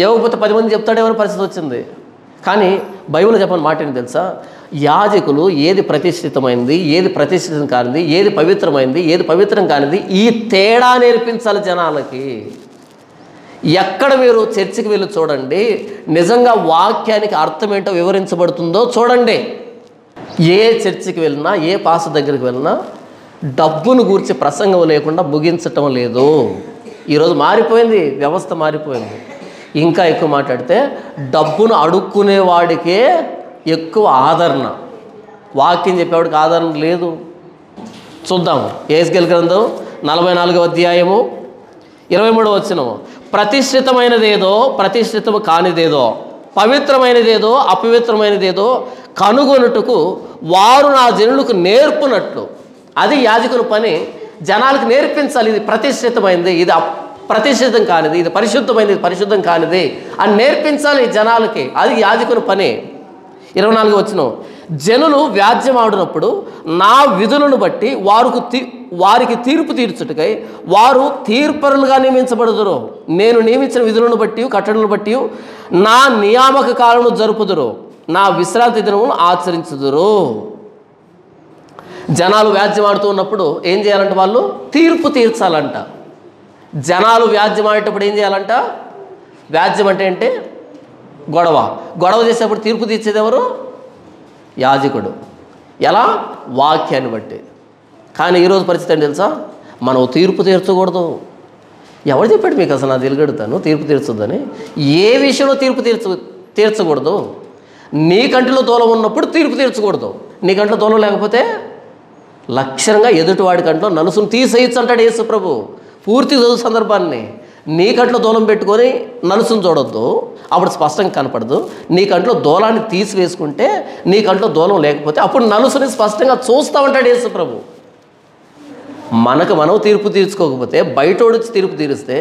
ఇవ్వకపోతే 10 మంది చెప్తాడేమని పరిస్థితి వచ్చింది. కానీ బైబిల్ చెప్పని మాట ఏంటి తెలుసా? యాజకులు ఏది ప్రతిష్ఠితమైంది, ఏది ప్రతిష్ఠితం కానిది, ఏది పవిత్రమైంది, ఏది పవిత్రం కానిది, ఈ తేడా నేర్పించాలి జనాలకి. ఎక్కడ మీరు చర్చికి వెళ్ళి చూడండి, నిజంగా వాక్యానికి అర్థం ఏంటో వివరించబడుతుందో చూడండి. ఏ చర్చికి వెళ్ళినా, ఏ పాస్టర్ దగ్గరికి వెళ్ళినా డబ్బును గూర్చి ప్రసంగం లేకుండా ముగించటం లేదు. ఈరోజు మారిపోయింది, వ్యవస్థ మారిపోయింది. ఇంకా ఎక్కువ మాట్లాడితే డబ్బును అడుక్కునేవాడికే ఎక్కువ ఆదరణ, వాక్యం చెప్పేవాడికి ఆదరణ లేదు. చూద్దాము. యెహెజ్కేలు గ్రంథం 44వ అధ్యాయము 23వ వచనం. ప్రతిష్ఠితమైనదేదో ప్రతిష్ఠితము కానిదేదో, పవిత్రమైనదేదో అపవిత్రమైనదేదో కనుగొనుటకు వారు నా జనులకు నేర్పునట్లు. అది యాజకుల పని, జనాలకు నేర్పించాలి. ఇది ప్రతిష్ఠితమైనది, ఇది ప్రతిష్ఠితం కానిది, ఇది పరిశుద్ధమైనది, ఇది పరిశుద్ధం కానిది అని నేర్పించాలి జనాలకి. అది యాజకుని పని. 24వ వచనం. జనులు వ్యాజ్యమాడినప్పుడు నా విధులను బట్టి వారికి తీర్పు తీర్చుటకై వారు తీర్పరులుగా నియమించబడుదురు. నేను నియమించిన విధులను బట్టి కట్టడలను బట్టి నా నియామక కాలమును జరుపుదురు, నా విశ్రాంతి దినమును ఆచరించుదురు. జనాలు వ్యాజ్యమాడుతూ ఉన్నప్పుడు ఏం చేయాలంటే వాళ్ళు తీర్పు తీర్చాలంట. జనాలు వ్యాజ్యం ఆడేటప్పుడు ఏం చేయాలంట? వ్యాజ్యం అంటే గొడవ చేసేటప్పుడు తీర్పు తీర్చేది ఎవరు? యాజకుడు. ఎలా? వాక్యాన్ని బట్టి. కానీ ఈరోజు పరిస్థితి ఏంటి తెలుసా? మనం తీర్పు తీర్చకూడదు. ఎవరు చెప్పాడు మీకు అసలు? నా తెలుగడుతాను తీర్పు తీర్చొద్దని. ఏ విషయంలో తీర్పు తీర్చకూడదు? నీ కంటిలో దూలం ఉన్నప్పుడు తీర్పు తీర్చకూడదు. నీ కంట్లో దూలం లేకపోతే లక్షణంగా ఎదుటివాడి కంట్లో నలుసును తీసేయచ్చు అంటాడు యేసు ప్రభు. పూర్తి చదువు సందర్భాన్ని. నీ కంట్లో దూలం పెట్టుకొని నలుసును చూడొద్దు, అప్పుడు స్పష్టంగా కనపడదు. నీ కంట్లో దూలాన్ని తీసివేసుకుంటే, నీ కంట్లో దూలం లేకపోతే అప్పుడు నలుసుని స్పష్టంగా చూస్తూ ఉంటాడు యేసు ప్రభు. మనం తీర్పు తీర్చుకోకపోతే బయటోడు తీర్పు తీరిస్తే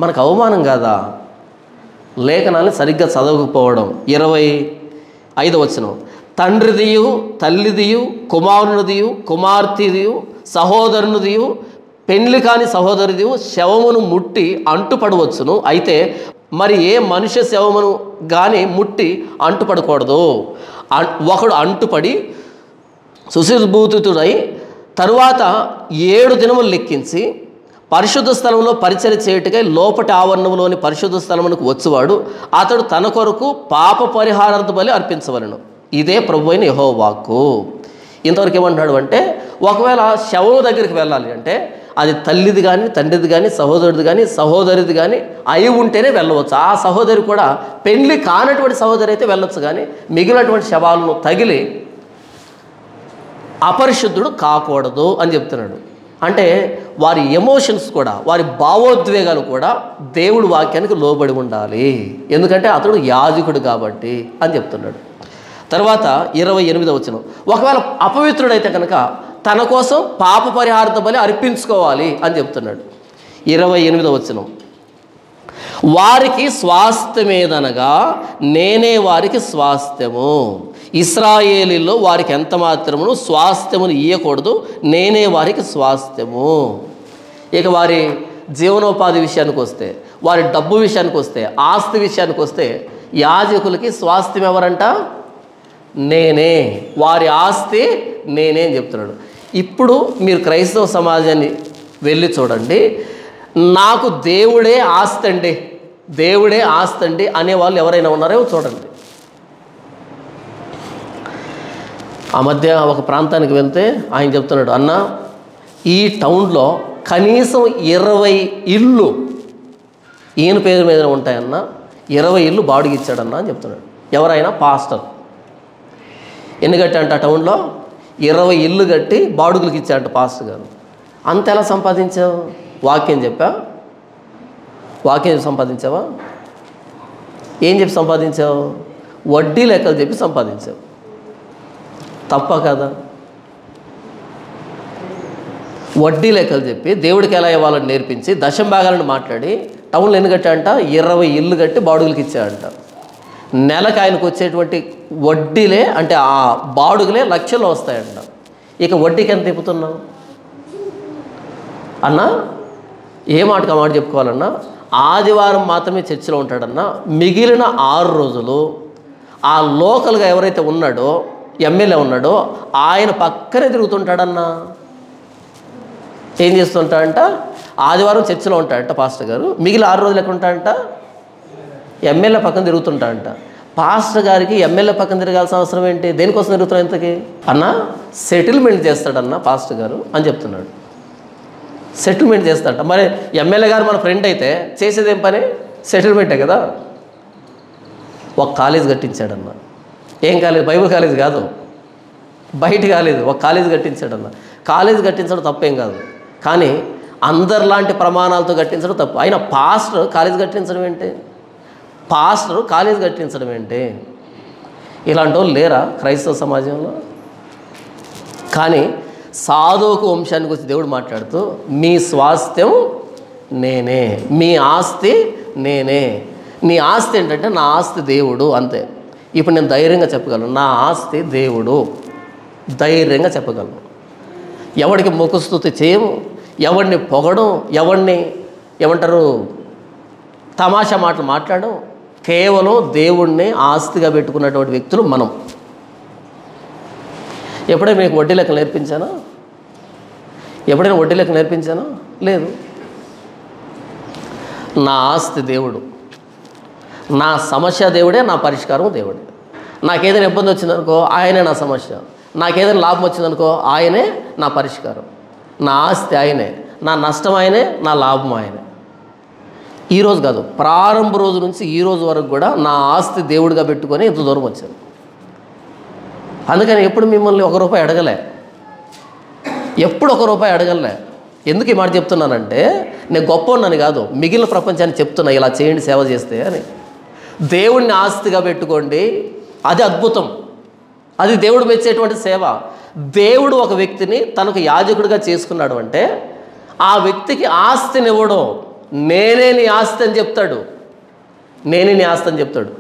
మనకు అవమానం కాదా? లేఖనాన్ని సరిగ్గా చదవకపోవడం. 25వ వచనం. తండ్రిదియు తల్లిదియు కుమారునిదియు కుమార్తెదియు సహోదరునిదియు పెండ్లి కాని సహోదరుదియు శవమును ముట్టి అంటుపడవచ్చును. అయితే మరి ఏ మనుష్య శవమును కానీ ముట్టి అంటుపడకూడదు. ఒకడు అంటుపడి సుశీర్భూతుడై తరువాత 7 దినములు లెక్కించి పరిశుద్ధ స్థలంలో పరిచర్య చేయుటకై లోపటి ఆవరణంలోని పరిశుద్ధ స్థలమునకు వచ్చువాడు అతడు తన కొరకు పాప పరిహారార్థ బలి అర్పించవలెను. ఇదే ప్రభువైన యెహోవా వాక్కు. ఇంతవరకు ఏమంటున్నాడు అంటే, ఒకవేళ శవం దగ్గరికి వెళ్ళాలి అంటే అది తల్లిది కానీ తండ్రిది కానీ సహోదరుడిది కానీ సహోదరిది కానీ అయి ఉంటేనే వెళ్ళవచ్చు. ఆ సహోదరి కూడా పెళ్లి కానటువంటి సహోదరి అయితే వెళ్ళొచ్చు. కానీ మిగిలినటువంటి శవాలను తగిలి అపరిశుద్ధుడు కాకూడదు అని చెప్తున్నాడు. అంటే వారి ఎమోషన్స్ కూడా, వారి భావోద్వేగాలు కూడా దేవుడి వాక్యానికి లోబడి ఉండాలి, ఎందుకంటే అతడు యాజకుడు కాబట్టి అని చెప్తున్నాడు. తర్వాత 28వ వచనం, ఒకవేళ అపవిత్రుడైతే కనుక తన కోసం పాప పరిహారార్థ బలి అర్పించుకోవాలి అని చెప్తున్నాడు. 28వ వచనం, వారికి స్వాస్థ్యమేదనగా నేనే వారికి స్వాస్థ్యము, ఇశ్రాయేలీల్లో వారికి ఎంత మాత్రమును స్వాస్థ్యమును ఇయ్యకూడదు, నేనే వారికి స్వాస్థ్యము. ఇక వారి జీవనోపాధి విషయానికి వస్తే, వారి డబ్బు విషయానికి వస్తే, ఆస్తి విషయానికి వస్తే యాజకులకి స్వాస్థ్యం ఎవరంట? నేనే, వారి ఆస్తి నేనే అని చెప్తున్నాడు. ఇప్పుడు మీరు క్రైస్తవ సమాజాన్ని వెళ్ళి చూడండి, నాకు దేవుడే ఆస్తి అండి, దేవుడే ఆస్తి అండి అనేవాళ్ళు ఎవరైనా ఉన్నారో చూడండి. ఆ మధ్య ఒక ప్రాంతానికి వెళ్తే ఆయన చెప్తున్నాడు, అన్న ఈ టౌన్లో కనీసం 20 ఇళ్ళు ఈయన పేరు మీద ఉంటాయన్న, 20 ఇళ్ళు బాడుగి ఇచ్చాడన్నా అని చెప్తున్నాడు. ఎవరైనా పాస్టర్. ఎన్ని కట్టాడంట ఆ టౌన్లో? 20 ఇళ్ళు కట్టి బాడుగులకి ఇచ్చాడంట పాస్టర్ గారు. అంత ఎలా సంపాదించావు? వాక్యం చెప్పా? వాక్యం సంపాదించావా? ఏం చెప్పి సంపాదించావు? వడ్డీ లెక్కలు చెప్పి సంపాదించావు. తప్ప కదా? వడ్డీ లెక్కలు చెప్పి దేవుడికి ఎలా ఇవ్వాలని నేర్పించి దశం భాగాలను మాట్లాడి టౌన్లో ఎన్ని కట్టాడంట? 20 ఇళ్ళు కట్టి బాడుగులకి ఇచ్చాడంట. నెలకు ఆయనకు వచ్చేటువంటి వడ్డీలే, అంటే ఆ బాడుగులే లక్షల్లో వస్తాయంట. ఇక వడ్డీకి ఎంత తిప్పుతున్నావు అన్నా? ఏ మాటకు ఆ మాట చెప్పుకోవాలన్నా, ఆదివారం మాత్రమే చర్చిలో ఉంటాడన్నా, మిగిలిన 6 రోజులు ఆ లోకల్గా ఎవరైతే ఉన్నాడో, ఎమ్మెల్యే ఉన్నాడో ఆయన పక్కనే తిరుగుతుంటాడన్నా. ఏం చేస్తుంటాడంట? ఆదివారం చర్చిలో ఉంటాడంట పాస్టర్ గారు, మిగిలిన 6 రోజులు ఎక్కడ ఉంటాడంట? ఎమ్మెల్యే పక్కన తిరుగుతుంటాడంట. పాస్టర్ గారికి ఎమ్మెల్యే పక్కన తిరగాల్సిన అవసరం ఏంటి? దేనికోసం తిరుగుతున్నాడు ఇంతకీ అన్న? సెటిల్మెంట్ చేస్తాడన్న పాస్టర్ గారు అని చెప్తున్నాడు. సెటిల్మెంట్ చేస్తాడట. మరి ఎమ్మెల్యే గారు మన ఫ్రెండ్ అయితే చేసేదేం పని? సెటిల్మెంటే కదా. ఒక కాలేజ్ కట్టించాడన్న. ఏం కాలేజ్? బైబిల్ కాలేజ్ కాదు, బయట కాలేదు, ఒక కాలేజ్ కట్టించాడన్న. కాలేజ్ కట్టించడం తప్పేం కాదు, కానీ అందరిలాంటి ప్రమాణాలతో కట్టించడం తప్పు. అయినా పాస్టర్ కాలేజ్ కట్టించడం ఏంటి? పాస్టర్ కాలేజ్ కట్టించడం ఏంటి? ఇలాంటి వాళ్ళు లేరా క్రైస్తవ సమాజంలో? కానీ సాదోకు వంశానికి వచ్చి దేవుడు మాట్లాడుతూ, మీ స్వాస్థ్యం నేనే, మీ ఆస్తి నేనే. నీ ఆస్తి ఏంటంటే నా ఆస్తి దేవుడు, అంతే. ఇప్పుడు నేను ధైర్యంగా చెప్పగలను, నా ఆస్తి దేవుడు, ధైర్యంగా చెప్పగలను. ఎవరికి ముఖస్తుతి చేయము, ఎవరిని పొగడం, ఎవరిని ఏమంటారు తమాషా మాటలు మాట్లాడడం. కేవలం దేవుణ్ణి ఆస్తిగా పెట్టుకున్నటువంటి వ్యక్తులు మనం. ఎప్పుడైనా మీకు వడ్డీ లెక్క నేర్పించానా? ఎప్పుడైనా వడ్డీ లెక్క నేర్పించానా? లేదు. నా ఆస్తి దేవుడు, నా సమస్య దేవుడే, నా పరిష్కారం దేవుడే. నాకేదైనా ఇబ్బంది వచ్చిందనుకో ఆయనే నా సమస్య, నాకేదైనా లాభం వచ్చిందనుకో ఆయనే నా పరిష్కారం. నా ఆస్తి ఆయనే, నా నష్టం ఆయనే, నా లాభం ఆయనే. ఈరోజు కాదు, ప్రారంభ రోజు నుంచి ఈ రోజు వరకు కూడా నా ఆస్తి దేవుడిగా పెట్టుకొని ఇంత దూరం వచ్చాను. అందుకని ఎప్పుడు మిమ్మల్ని ₹1 అడగలే, ఎప్పుడు ₹1 అడగలే. ఎందుకు ఈ మాట చెప్తున్నానంటే, నేను గొప్ప ఉన్నాను కాదు, మిగిలిన ప్రపంచాన్ని చెప్తున్నా ఇలా చేయండి సేవ చేస్తే అని. దేవుడిని ఆస్తిగా పెట్టుకోండి, అది అద్భుతం, అది దేవుడు మెచ్చేటువంటి సేవ. దేవుడు ఒక వ్యక్తిని తనకు యాజకుడిగా చేసుకున్నాడు అంటే ఆ వ్యక్తికి ఆస్తిని ఇవ్వడం, నేనే నీ ఆస్తి అని చెప్తాడు, నేనే నీ ఆస్తి అని చెప్తాడు.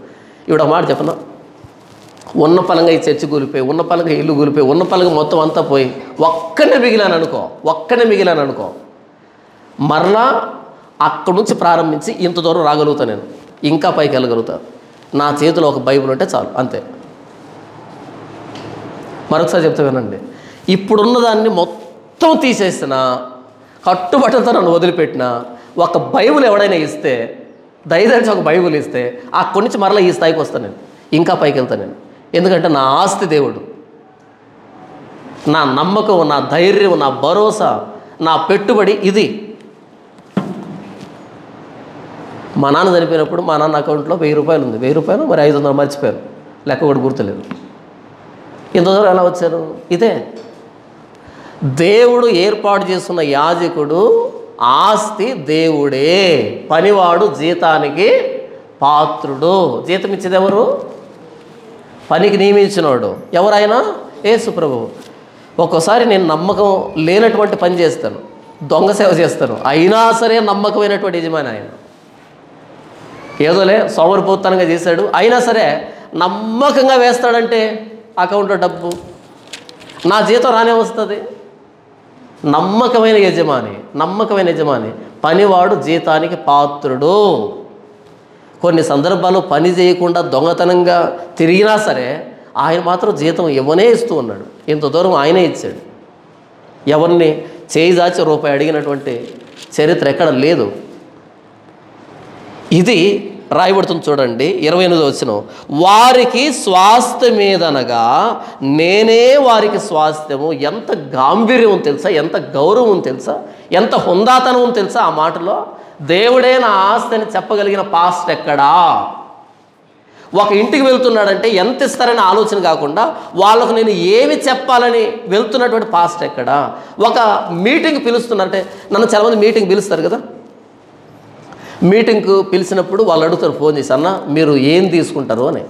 ఇప్పుడు ఒక మాట చెప్పనా, ఉన్న పలంగా ఈ చర్చి కూలిపోయి, ఉన్న పలంగా ఇల్లు కూలిపోయి, ఉన్న పలంగా మొత్తం అంతా పోయి ఒక్కనే మిగిలాను అనుకో, మరలా అక్కడి నుంచి ప్రారంభించి ఇంత దూరం రాగలుగుతా, నేను ఇంకా పైకి వెళ్ళగలుగుతా. నా చేతిలో ఒక బైబిల్ ఉంటే చాలు, అంతే. మరొకసారి చెప్తా వినండి, ఇప్పుడున్న దాన్ని మొత్తం తీసేసిన, కట్టుబట్టలతో నన్ను వదిలిపెట్టిన ఒక బైబిల్ ఎవడైనా ఇస్తే, దయచేసి ఒక బైబిల్ ఇస్తే అక్కడి నుంచి మరలా ఈ స్థాయికి వస్తాను నేను, ఇంకా పైకి వెళ్తాను నేను. ఎందుకంటే నా ఆస్తి దేవుడు, నా నమ్మకం, నా ధైర్యం, నా భరోసా, నా పెట్టుబడి ఇది. మా నాన్న చనిపోయినప్పుడు మా నాన్న అకౌంట్లో ₹1000 ఉంది. ₹1000 మరి 500 మర్చిపోయాను, లెక్క కూడా గుర్తులేదు. ఇంత దూరం ఎలా వచ్చాను? ఇదే దేవుడు ఏర్పాటు చేస్తున్న యాజకుడు ఆస్తి దేవుడే, పనివాడు జీతానికి పాత్రుడు. జీతం ఇచ్చేది ఎవరు? పనికి నియమించినోడు. ఎవరైనా? యేసు ప్రభువు. ఒక్కోసారి నేను నమ్మకం లేనటువంటి పని చేస్తాను, దొంగ సేవ చేస్తాను, అయినా సరే నమ్మకమైనటువంటి యజమాని ఆయన. ఏదోలే సోమరిపోతనంగా చేశాడు, అయినా సరే నమ్మకంగా వేస్తాడంటే అకౌంట్లో డబ్బు, నా జీతం రానే వస్తుంది. నమ్మకమైన యజమాని, నమ్మకమైన యజమాని. పనివాడు జీతానికి పాత్రుడు. కొన్ని సందర్భాల్లో పని చేయకుండా దొంగతనంగా తిరిగినా సరే ఆయన మాత్రం జీతం ఇవ్వనే ఇస్తూ ఉన్నాడు. ఇంత దూరం ఆయనే ఇచ్చాడు. ఎవరిని చేయి దాచి రూపాయి అడిగినటువంటి చరిత్ర ఎక్కడ లేదు. ఇది రాయబడుతుంది చూడండి 28వ వచనం. వారికి స్వాస్థ్యమేదనగా నేనే వారికి స్వాస్థ్యము. ఎంత గాంభీర్యం తెలుసా, ఎంత గౌరవం తెలుసా, ఎంత హుందాతనం తెలుసా ఆ మాటలో. దేవుడే నా ఆస్తి అని చెప్పగలిగిన పాస్ట్ ఎక్కడా? ఒక ఇంటికి వెళ్తున్నాడంటే ఎంత ఇస్తారని ఆలోచన కాకుండా వాళ్ళకు నేను ఏమి చెప్పాలని వెళ్తున్నటువంటి పాస్ట్ ఎక్కడా? ఒక మీటింగ్ పిలుస్తున్నారంటే, నన్ను చాలామంది మీటింగ్ పిలుస్తారు కదా, మీటింగ్కు పిలిచినప్పుడు వాళ్ళు అడుగుతారు ఫోన్ చేసి, అన్న మీరు ఏం తీసుకుంటారు అని,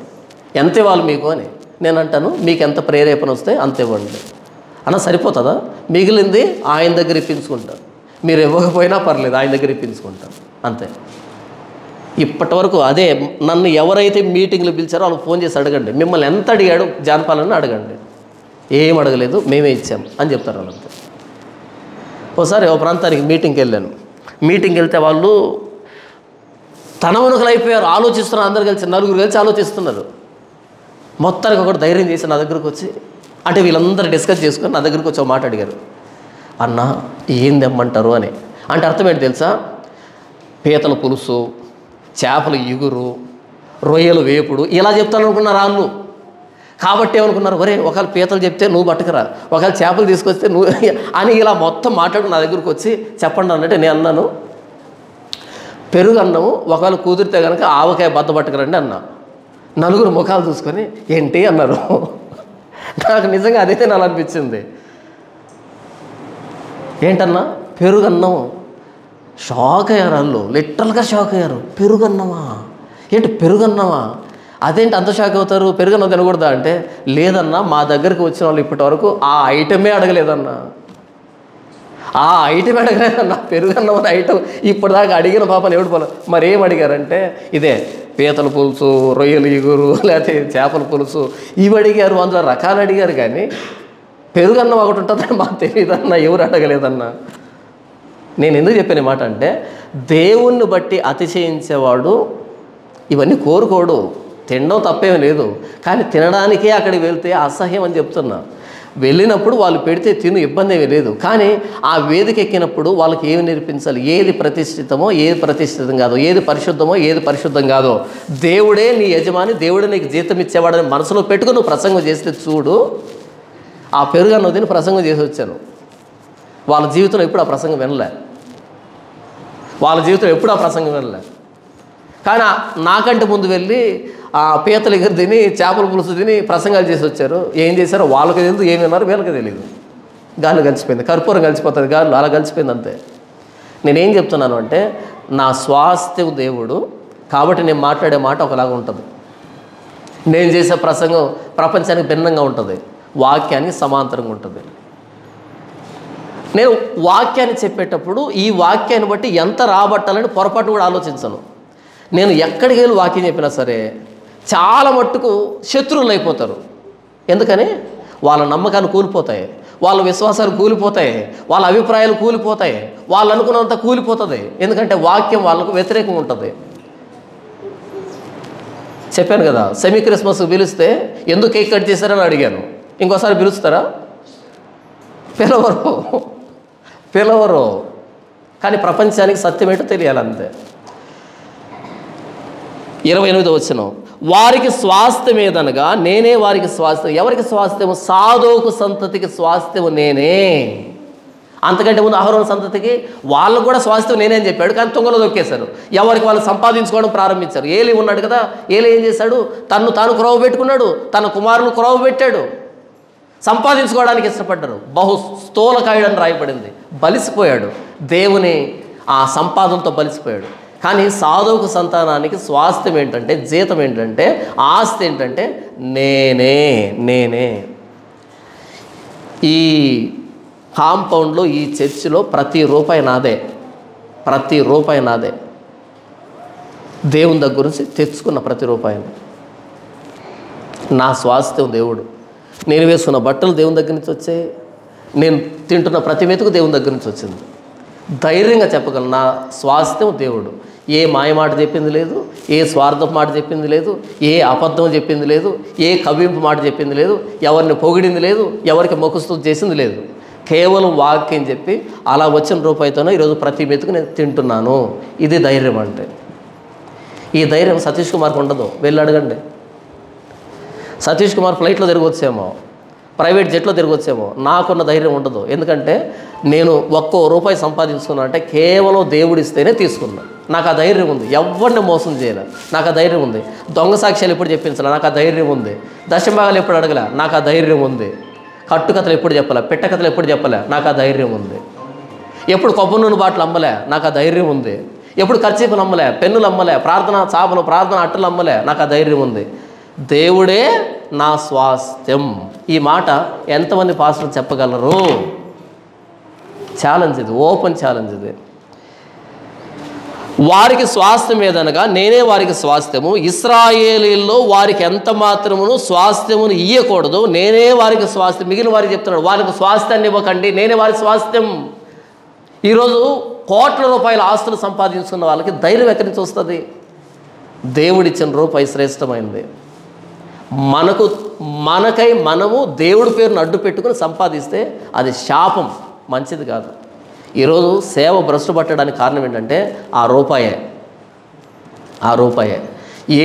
ఎంత ఇవ్వాలి మీకు అని. నేను అంటాను, మీకు ఎంత ప్రేరేపణ వస్తే అంత ఇవ్వండి అన్న, సరిపోతుందా? మిగిలింది ఆయన దగ్గర ఇప్పించుకుంటారు, మీరు ఇవ్వకపోయినా పర్లేదు, ఆయన దగ్గర ఇప్పించుకుంటారు అంతే. ఇప్పటి వరకు అదే. నన్ను ఎవరైతే మీటింగ్లు పిలిచారో వాళ్ళకి ఫోన్ చేసి అడగండి, మిమ్మల్ని ఎంత అడిగాడు జానపాలని అడగండి, ఏం అడగలేదు మేమే ఇచ్చాం అని చెప్తారు వాళ్ళంతా. ఒకసారి ఒక ప్రాంతానికి మీటింగ్కి వెళ్ళాను. మీటింగ్కి వెళ్తే వాళ్ళు తనమునకలు అయిపోయారు, ఆలోచిస్తున్నారు. అందరు కలిసి నలుగురు కలిసి ఆలోచిస్తున్నారు. మొత్తానికి ఒకటి ధైర్యం చేసి నా దగ్గరకు వచ్చి, అంటే వీళ్ళందరూ డిస్కస్ చేసుకొని నా దగ్గరకు వచ్చి ఒక మాట అడిగారు, అన్న ఏం తెమ్మంటారు అని. అంటే అర్థం ఏంటి తెలుసా? పీతల పులుసు, చేపల ఇగురు, రొయ్యలు వేపుడు ఇలా చెప్తాను అనుకున్నారు వాళ్ళు. కాబట్టి ఏమనుకున్నారు, ఒరే ఒకవేళ పీతలు చెప్తే నువ్వు పట్టుకురా, ఒకవేళ చేపలు తీసుకొస్తే నువ్వు అని ఇలా మొత్తం మాట్లాడు నా దగ్గరకు వచ్చి చెప్పండి అన్నట్టు. నేను అన్నాను, పెరుగు అన్నము ఒకవేళ కుదిరితే కనుక ఆవకాయ బద్ద పట్టుకురండి అన్నా. నలుగురు ముఖాలు చూసుకొని ఏంటి అన్నారు. నాకు నిజంగా అదైతే నాకు అనిపించింది. ఏంటన్నా పెరుగన్నం? షాక్ అయ్యారు వాళ్ళు, లిటరల్గా షాక్ అయ్యారు. పెరుగన్నమా? ఏంటి పెరుగన్నమా? అదేంటి అంత షాక్ అవుతారు, పెరుగన్నం తినకూడదా అంటే, లేదన్నా మా దగ్గరికి వచ్చిన వాళ్ళు ఇప్పటి వరకు ఆ ఐటమే అడగలేదన్నా, ఆ ఐటమ్ అడగలేదన్నా, పెరుగన్నం అనే ఐటమ్ ఇప్పటిదాకా అడిగిన పాపని ఎవడు పోలే. మరి ఏం అడిగారంటే, ఇదే పీతల పులుసు, రొయ్యలు ఇగురు, లేకపోతే చేపల పులుసు ఇవి అడిగారు. అందులో రకాలు అడిగారు, కానీ పెరుగన్నం ఒకటి ఉంటుందని మాకు తెలియదన్నా, ఎవరు అడగలేదన్నా. నేను ఎందుకు చెప్పిన మాట అంటే, దేవుణ్ణి బట్టి అతిశయించేవాడు ఇవన్నీ కోరుకోడు. తినడం తప్పేమీ లేదు, కానీ తినడానికే అక్కడికి వెళ్తే అసహ్యం అని చెప్తున్నా. వెళ్ళినప్పుడు వాళ్ళు పెడితే తిను, ఇబ్బంది ఏమీ లేదు. కానీ ఆ వేదిక ఎక్కినప్పుడు వాళ్ళకి ఏమి నేర్పించాలి, ఏది ప్రతిష్ఠితమో ఏది ప్రతిష్ఠితం కాదో, ఏది పరిశుద్ధమో ఏది పరిశుద్ధం కాదో. దేవుడే నీ యజమాని, దేవుడే నీకు జీతం ఇచ్చేవాడని మనసులో పెట్టుకుని నువ్వు ప్రసంగం చేస్తే చూడు. ఆ పెరుగన్నం తిని ప్రసంగం చేసి వచ్చాను. వాళ్ళ జీవితంలో ఎప్పుడు ఆ ప్రసంగం వినలే, వాళ్ళ జీవితంలో ఎప్పుడు ఆ ప్రసంగం వినలే. కానీ నాకంటే ముందు వెళ్ళి ఆ పీతల ఎగురు తిని, చేపల పులుసు తిని ప్రసంగాలు చేసి వచ్చారు. ఏం చేశారో వాళ్ళకి తెలియదు, ఏమి విన్నారో వీళ్ళకి తెలియదు. గాలి కలిసిపోయింది, కర్పూరం కలిసిపోతుంది గాలి, అలా కలిసిపోయింది అంతే. నేనేం చెప్తున్నాను అంటే, నా స్వాస్థ్యం దేవుడు కాబట్టి నేను మాట్లాడే మాట ఒకలాగా ఉంటుంది, నేను చేసే ప్రసంగం ప్రపంచానికి భిన్నంగా ఉంటుంది, వాక్యానికి సమాంతరంగా ఉంటుంది. నేను వాక్యాన్ని చెప్పేటప్పుడు ఈ వాక్యాన్ని బట్టి ఎంత రాబట్టాలని పొరపాటు కూడా ఆలోచించను. నేను ఎక్కడికి వెళ్ళి వాక్యం చెప్పినా సరే చాలా మట్టుకు శత్రువులు అయిపోతారు. ఎందుకని? వాళ్ళ నమ్మకాలు కూలిపోతాయి, వాళ్ళ విశ్వాసాలు కూలిపోతాయి, వాళ్ళ అభిప్రాయాలు కూలిపోతాయి, వాళ్ళు అనుకున్నంత కూలిపోతుంది. ఎందుకంటే వాక్యం వాళ్ళకు వ్యతిరేకంగా ఉంటుంది. చెప్పాను కదా, సెమీ క్రిస్మస్కి పిలిస్తే ఎందుకు కేక్ కట్ చేశారని అడిగాను. ఇంకోసారి పిలుస్తారా? పిలవరు. కానీ ప్రపంచానికి సత్యం ఏంటో తెలియాలంతే. 28వ వచనం, వారికి స్వాస్థ్యం ఏదనగా నేనే వారికి స్వాస్థ్యం. ఎవరికి స్వాస్థ్యము? సాదోకు సంతతికి స్వాస్థ్యము నేనే. అంతకంటే ముందు అహరోను సంతతికి వాళ్ళకు కూడా స్వాస్థ్యం నేనే అని చెప్పాడు, కానీ తుంగలో దొక్కేశారు. ఎవరికి వాళ్ళు సంపాదించుకోవడం ప్రారంభించారు. ఏలి ఉన్నాడు కదా, ఏలి ఏం చేశాడు? తను తాను క్రొవ పెట్టుకున్నాడు, తన కుమారులు క్రొవ పెట్టాడు. సంపాదించుకోవడానికి ఇష్టపడ్డారు. బహు స్థూలకాయుడని రాయబడింది. బలిసిపోయాడు, దేవుని ఆ సంపాదనతో బలిసిపోయాడు. కానీ సాధువుకు సంతానానికి స్వాస్థ్యం ఏంటంటే, జీతం ఏంటంటే, ఆస్తి ఏంటంటే నేనే. ఈ కాంపౌండ్లో, ఈ చర్చిలో ప్రతి రూపాయి నాదే. దేవుని దగ్గర నుంచి తెచ్చుకున్న ప్రతి రూపాయిని నా స్వాస్థ్యం దేవుడు. నేను వేసుకున్న బట్టలు దేవుని దగ్గర నుంచి వచ్చాయి. నేను తింటున్న ప్రతి మెతుకు దేవుని దగ్గర నుంచి వచ్చింది. ధైర్యంగా చెప్పగలను, నా స్వాస్థ్యం దేవుడు. ఏ మాయమాట చెప్పింది లేదు, ఏ స్వార్థపు మాట చెప్పింది లేదు, ఏ అబద్ధం చెప్పింది లేదు, ఏ కవింపు మాట చెప్పింది లేదు, ఎవరిని పొగిడింది లేదు, ఎవరికి మొక్కుస్తూ చేసింది లేదు. కేవలం వాక్యం చెప్పి అలా వచ్చిన రూపాయితోనే ఈరోజు ప్రతి మెతుకు నేను తింటున్నాను. ఇది ధైర్యం అంటే. ఈ ధైర్యం సతీష్ కుమార్కి ఉండదు. వెళ్ళి అడగండి. సతీష్ కుమార్ ఫ్లైట్లో తిరిగి వచ్చేమో, ప్రైవేట్ జెట్లో తిరిగి వచ్చేమో. నాకున్న ధైర్యం ఉండదు. ఎందుకంటే నేను ఒక్కో రూపాయి సంపాదించుకున్నా అంటే కేవలం దేవుడిస్తేనే తీసుకున్నా. నాకు ఆ ధైర్యం ఉంది. ఎవరిని మోసం చేయలే, నాకు ఆ ధైర్యం ఉంది. దొంగ సాక్ష్యాలు ఎప్పుడు చెప్పించలే, నాకు ఆ ధైర్యం ఉంది. దశంభాగాలు ఎప్పుడు అడగలే, నాకు ఆ ధైర్యం ఉంది. కట్టుకథలు ఎప్పుడు చెప్పలే, పెట్టకథలు ఎప్పుడు చెప్పలే, నాకు ఆ ధైర్యం ఉంది. ఎప్పుడు కొబ్బరి నూనె బాటలు అమ్మలే, నాకు ఆ ధైర్యం ఉంది. ఎప్పుడు కర్చీపులు అమ్మలే, పెన్నులు అమ్మలే, ప్రార్థన చాపలు, ప్రార్థన అట్టలు అమ్మలే, నాకు ఆ ధైర్యం ఉంది. దేవుడే నా స్వాస్థ్యం. ఈ మాట ఎంతమంది పాస్టర్లు చెప్పగలరు? ఛాలెంజ్ ఇది, ఓపెన్ ఛాలెంజ్ ఇది. వారికి స్వాస్థ్యం ఏదనగా నేనే వారికి స్వాస్థ్యము. ఇశ్రాయేలీల్లో వారికి ఎంత మాత్రమును స్వాస్థ్యమును ఇయ్యకూడదు, నేనే వారికి స్వాస్థ్యం. మిగిలిన వారికి చెప్తున్నాడు, వారికి స్వాస్థ్యాన్ని ఇవ్వకండి, నేనే వారికి స్వాస్థ్యం. ఈరోజు కోట్ల రూపాయల ఆస్తులు సంపాదించుకున్న వాళ్ళకి ధైర్యం ఎక్కడి నుంచి వస్తుంది? దేవుడిచ్చిన రూపాయి శ్రేష్టమైనది. మనకై మనము దేవుడి పేరును అడ్డు పెట్టుకుని సంపాదిస్తే అది శాపం, మంచిది కాదు. ఈరోజు సేవ భ్రష్టు పట్టడానికి కారణం ఏంటంటే ఆ రూపాయే.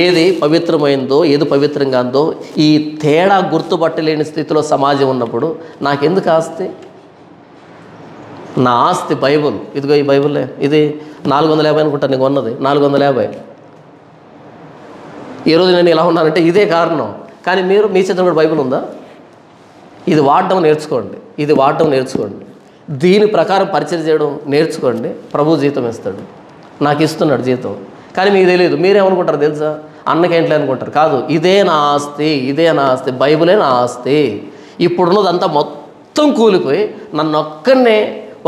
ఏది పవిత్రమైందో, ఏది పవిత్రంగా ఉందో ఈ తేడా గుర్తుపట్టలేని స్థితిలో సమాజం ఉన్నప్పుడు నాకెందుకు ఆస్తి? నా ఆస్తి బైబుల్. ఇదిగో ఈ బైబుల్లే, ఇది 450 అనుకుంటా నీకు ఉన్నది, 450. ఈరోజు నేను ఇలా ఉన్నానంటే ఇదే కారణం. కానీ మీ చేతిలో కూడా బైబిల్ ఉందా? ఇది వాడడం నేర్చుకోండి. దీని ప్రకారం పరిచయం చేయడం నేర్చుకోండి. ప్రభు జీతం ఇస్తాడు, నాకు ఇస్తున్నాడు జీతం. కానీ మీకు తెలియదు. మీరేమనుకుంటారు తెలుసా? అన్నకేంట్లే అనుకుంటారు. కాదు, ఇదే నా ఆస్తి, బైబిలే నా ఆస్తి. ఇప్పుడున్నదంతా మొత్తం కూలిపోయి నన్ను ఒక్కనే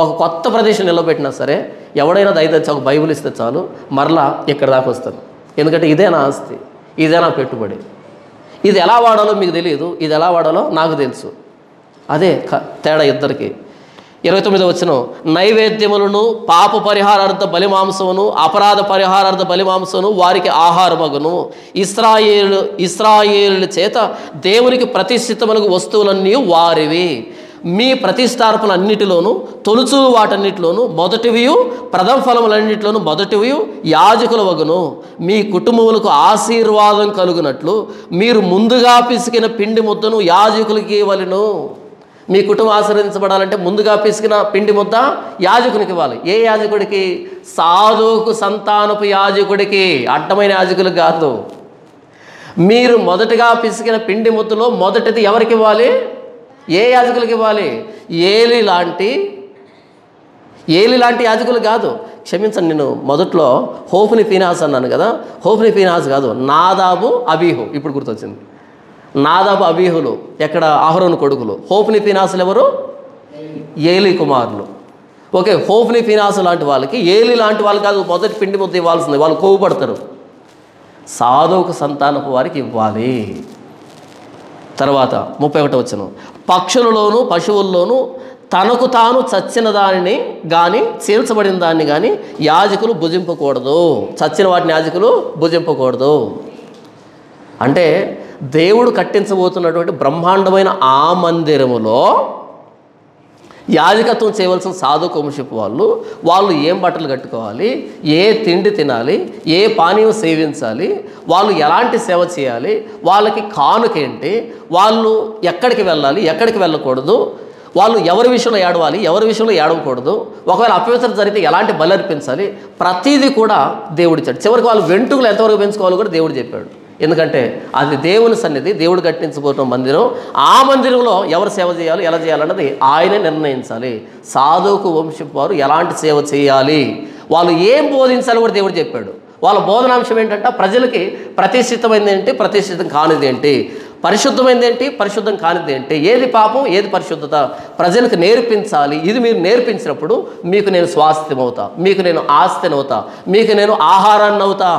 ఒక కొత్త ప్రదేశం నిలబెట్టినా సరే, ఎవడైనా దయచేసి ఒక బైబిల్ ఇస్తే చాలు, మరలా ఇక్కడ దాకా వస్తాను. ఎందుకంటే ఇదే నా ఆస్తి, ఇదే నా పెట్టుబడి. ఇది ఎలా వాడాలో మీకు తెలియదు, ఇది ఎలా వాడాలో నాకు తెలుసు. అదే తేడా ఇద్దరికి. 29వ వచనం, నైవేద్యములను పాప పరిహారార్థ బలిమాంసమును అపరాధ పరిహారార్థ బలిమాంసమును వారికి ఆహారమగును. ఇశ్రాయేలు చేత దేవునికి ప్రతిష్ఠితములకు వస్తువులన్నీ వారివి. మీ ప్రతిష్టార్పణలన్నిటిలోనూ తొలుచు వాటన్నిటిలోనూ మొదటివియు, ప్రథమ ఫలములన్నిటిలోనూ మొదటివియు యాజకుల వగును. మీ కుటుంబములకు ఆశీర్వాదం కలుగునట్లు మీరు ముందుగా పిసికిన పిండి ముద్దను యాజకులకి ఇవ్వలను. మీ కుటుంబం ఆశీర్వదించబడాలంటే ముందుగా పిసికిన పిండి ముద్ద యాజకునికి ఇవ్వాలి. ఏ యాజకుడికి? సాధువుకు సంతానపు యాజకుడికి, అడ్డమైన యాజకులకు కాదు. మీరు మొదటగా పిసికిన పిండి ముద్దలో మొదటిది ఎవరికి ఇవ్వాలి? ఏ యాజకులకి ఇవ్వాలి? ఏలి లాంటి యాజకులు కాదు. క్షమించండి, నేను మొదట్లో హోఫ్ని ఫీనాస్ అన్నాను కదా. హోఫ్ని ఫీనాస్ కాదు, నాదాబు అబీహు. ఇప్పుడు గుర్తొచ్చింది. నాదాబు అబీహులు ఎక్కడ? అహరోను కొడుకులు. హోఫ్ని ఫీనాసులు ఎవరు? ఏలి కుమారులు. ఓకే, హోఫ్ని ఫీనాసు లాంటి వాళ్ళకి, ఏలి లాంటి వాళ్ళు కాదు మొదటి పిండి ముద్ద ఇవ్వాల్సింది. వాళ్ళు కోపడతారు. సాధువుకు సంతానపు వారికి ఇవ్వాలి. తర్వాత 31వ వచనం, పక్షులలోను పశువుల్లోనూ తనకు తాను చచ్చిన దానిని కానీ చీల్చబడిన దాన్ని కానీ యాజకులు భుజింపకూడదు. చచ్చిన వాటిని యాజకులు భుజింపకూడదు. అంటే దేవుడు కట్టించబోతున్నటువంటి బ్రహ్మాండమైన ఆ మందిరములో యాజకత్వం చేయవలసిన సాధు వంశపు వాళ్ళు ఏం బట్టలు కట్టుకోవాలి, ఏ తిండి తినాలి, ఏ పానీయం సేవించాలి, వాళ్ళు ఎలాంటి సేవ చేయాలి, వాళ్ళకి కానుకేంటి, వాళ్ళు ఎక్కడికి వెళ్ళాలి, ఎక్కడికి వెళ్ళకూడదు, వాళ్ళు ఎవరి విషయంలో ఏడవాలి, ఎవరి విషయంలో ఏడవకూడదు, ఒకవేళ అపవిత్రత జరిగితే ఎలాంటి బలి అర్పించాలి, ప్రతిదీ కూడా దేవుడిచ్చాడు. చివరికి వాళ్ళు వెంట్రుకలు ఎంతవరకు పెంచుకోవాలో కూడా దేవుడు చెప్పాడు. ఎందుకంటే అది దేవుని సన్నిధి, దేవుడు కట్టించబోతున్న మందిరం. ఆ మందిరంలో ఎవరు సేవ చేయాలి, ఎలా చేయాలన్నది ఆయనే నిర్ణయించాలి. సాధువుకు వంశపు వారు ఎలాంటి సేవ చేయాలి, వాళ్ళు ఏం బోధించాలి కూడా దేవుడు చెప్పాడు. వాళ్ళ బోధనాంశం ఏంటంటే ప్రజలకి ప్రతిష్ఠితమైనది ఏంటి, ప్రతిష్ఠితం కానిది ఏంటి, పరిశుద్ధమైనది ఏంటి, పరిశుద్ధం కానిది ఏంటి, ఏది పాపం ఏది పరిశుద్ధత ప్రజలకు నేర్పించాలి. ఇది మీరు నేర్పించినప్పుడు మీకు నేను స్వాస్థ్యం అవుతా, మీకు నేను ఆస్తిని అవుతా, మీకు నేను ఆహారాన్ని అవుతా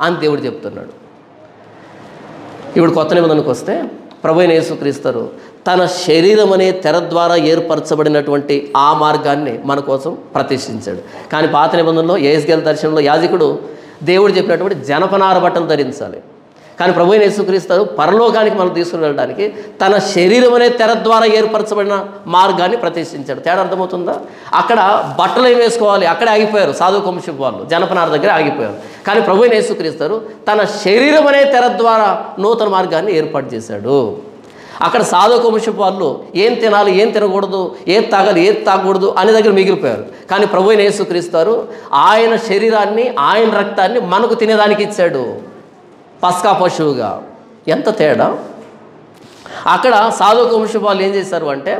అని దేవుడు చెప్తున్నాడు. ఇప్పుడు కొత్త నిబంధనకు వస్తే ప్రభువైన యేసుక్రీస్తు తన శరీరం అనే తెర ద్వారా ఏర్పరచబడినటువంటి ఆ మార్గాన్ని మన కోసం ప్రతిష్ఠించాడు. కానీ పాత నిబంధనలో యెహెజ్కేలు దర్శనంలో యాజకుడు దేవుడు చెప్పినటువంటి జనపనార బట్టలు ధరించాలి. కానీ ప్రభువైన యేసుక్రీస్తు పరలోకానికి మనం తీసుకుని వెళ్ళడానికి తన శరీరం అనే తెర ద్వారా ఏర్పరచబడిన మార్గాన్ని ప్రతిష్ఠించాడు. తేడా అర్థమవుతుందా? అక్కడ బట్టలు ఏం వేసుకోవాలి, అక్కడే ఆగిపోయారు సాధు వంశపు వాళ్ళు, జనపనార దగ్గర ఆగిపోయారు. కానీ ప్రభువైన యేసుక్రీస్తు తన శరీరం అనే తెర ద్వారా నూతన మార్గాన్ని ఏర్పాటు చేశాడు. అక్కడ సాధు వంశపు వాళ్ళు ఏం తినాలి, ఏం తినకూడదు, ఏది తాగాలి, ఏది తాగకూడదు అనే దగ్గర మిగిలిపోయారు. కానీ ప్రభువైన యేసుక్రీస్తు ఆయన శరీరాన్ని, ఆయన రక్తాన్ని మనకు తినేదానికి ఇచ్చాడు, పస్కా పశువుగా. ఎంత తేడా! అక్కడ సాధు వంశపు వాళ్ళు ఏం చేశారు అంటే,